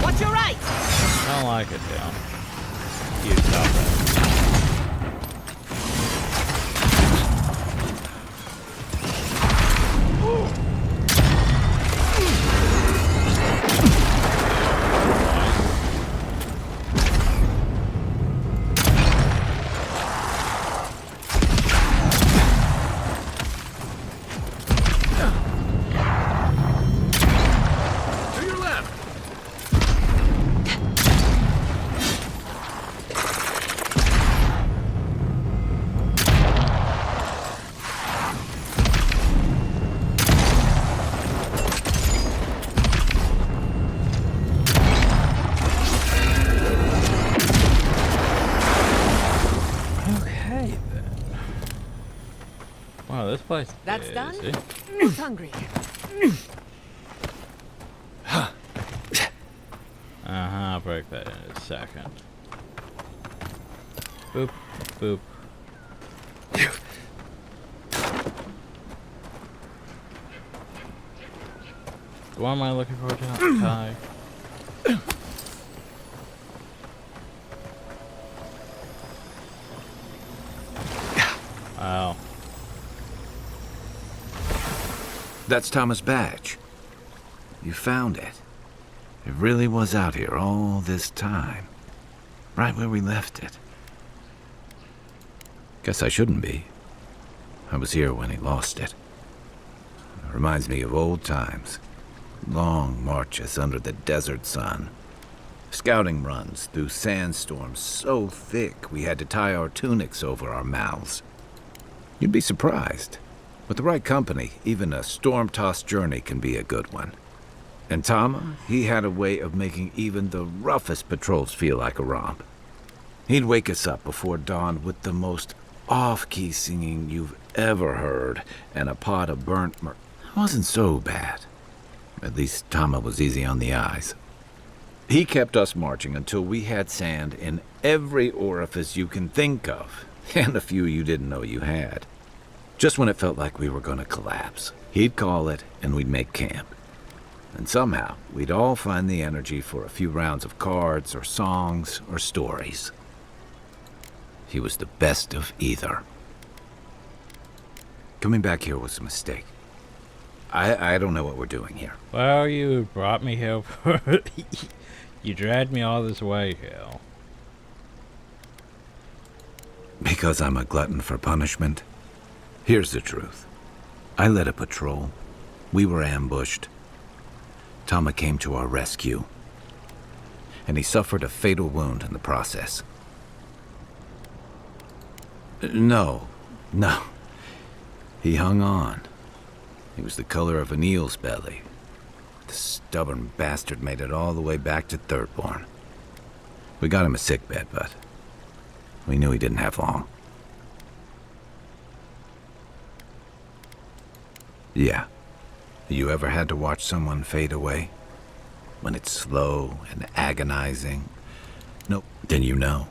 Watch your right. I don't like it, Dale. You stop that. Wow, this place That's is done? busy. Who's hungry? I'll break that in a second. Boop, boop. What am I looking for, Ty? Wow. That's Thomas' badge. You found it. It really was out here all this time. Right where we left it. Guess I shouldn't be. I was here when he lost it. It reminds me of old times. Long marches under the desert sun. Scouting runs through sandstorms so thick we had to tie our tunics over our mouths. You'd be surprised. With the right company, even a storm-tossed journey can be a good one. And Tama, he had a way of making even the roughest patrols feel like a romp. He'd wake us up before dawn with the most off-key singing you've ever heard and a pot of burnt It wasn't so bad. At least Tama was easy on the eyes. He kept us marching until we had sand in every orifice you can think of, and a few you didn't know you had. Just when it felt like we were going to collapse, he'd call it and we'd make camp. And somehow, we'd all find the energy for a few rounds of cards or songs or stories. He was the best of either. Coming back here was a mistake. I don't know what we're doing here. Well, you brought me here for... You dragged me all this way, Hal. Because I'm a glutton for punishment? Here's the truth. I led a patrol. We were ambushed. Tama came to our rescue. And he suffered a fatal wound in the process. No. He hung on. He was the color of an eel's belly. The stubborn bastard made it all the way back to Thirdborn. We got him a sickbed, but we knew he didn't have long. Yeah. You ever had to watch someone fade away? When it's slow and agonizing? Nope. Then you know.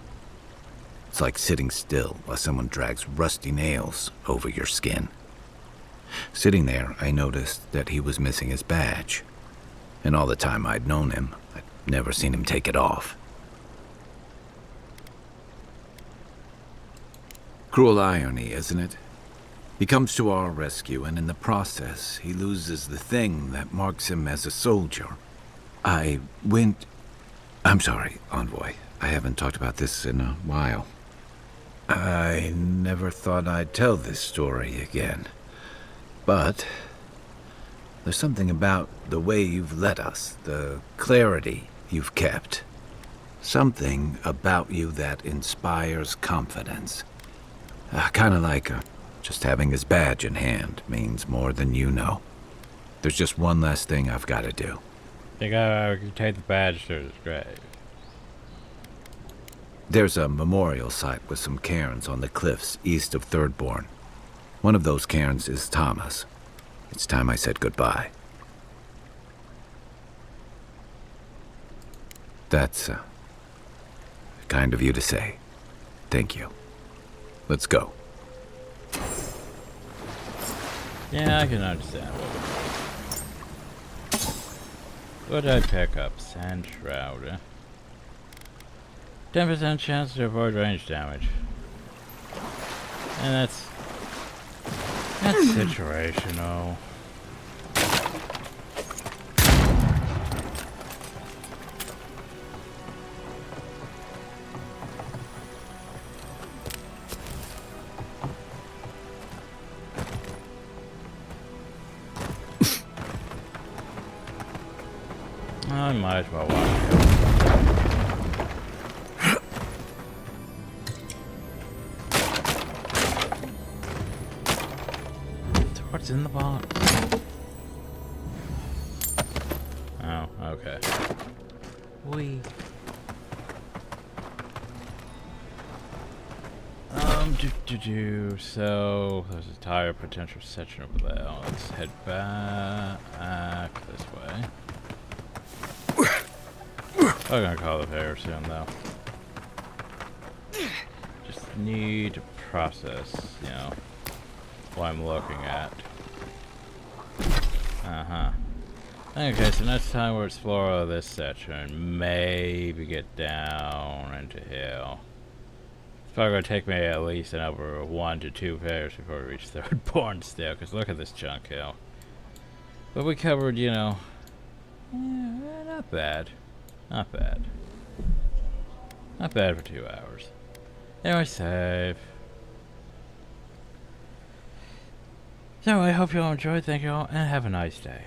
It's like sitting still while someone drags rusty nails over your skin. Sitting there, I noticed that he was missing his badge. And all the time I'd known him, I'd never seen him take it off. Cruel irony, isn't it? He comes to our rescue, and in the process, he loses the thing that marks him as a soldier. I'm sorry, Envoy. I haven't talked about this in a while. I never thought I'd tell this story again. But there's something about the way you've led us, the clarity you've kept. Something about you that inspires confidence. Kind of like just having his badge in hand means more than you know. There's just one last thing I've got to do. Think I could take the badge to his grave. There's a memorial site with some cairns on the cliffs east of Thirdborn. One of those cairns is Tama's. It's time I said goodbye. Kind of you to say. Thank you. Let's go. Yeah, I can understand. What did I pick up? Sand Shroud. 10% chance to avoid range damage. And that's situational. I might as well watch it. So what's in the box? Oh, okay. So there's a tire potential section over there. Let's head back this way. I'm gonna call the fair soon, though. Just need to process, you know, what I'm looking at. Okay, so next time we'll explore this section. Maybe get down into here. It's probably gonna take me at least another 1 to 2 fairs before we reach Thirdborn still, because look at this chunk hill. But we covered, you know, yeah, not bad. Not bad. Not bad for 2 hours. Anyway, save. So I hope you all enjoyed. Thank you all, and have a nice day.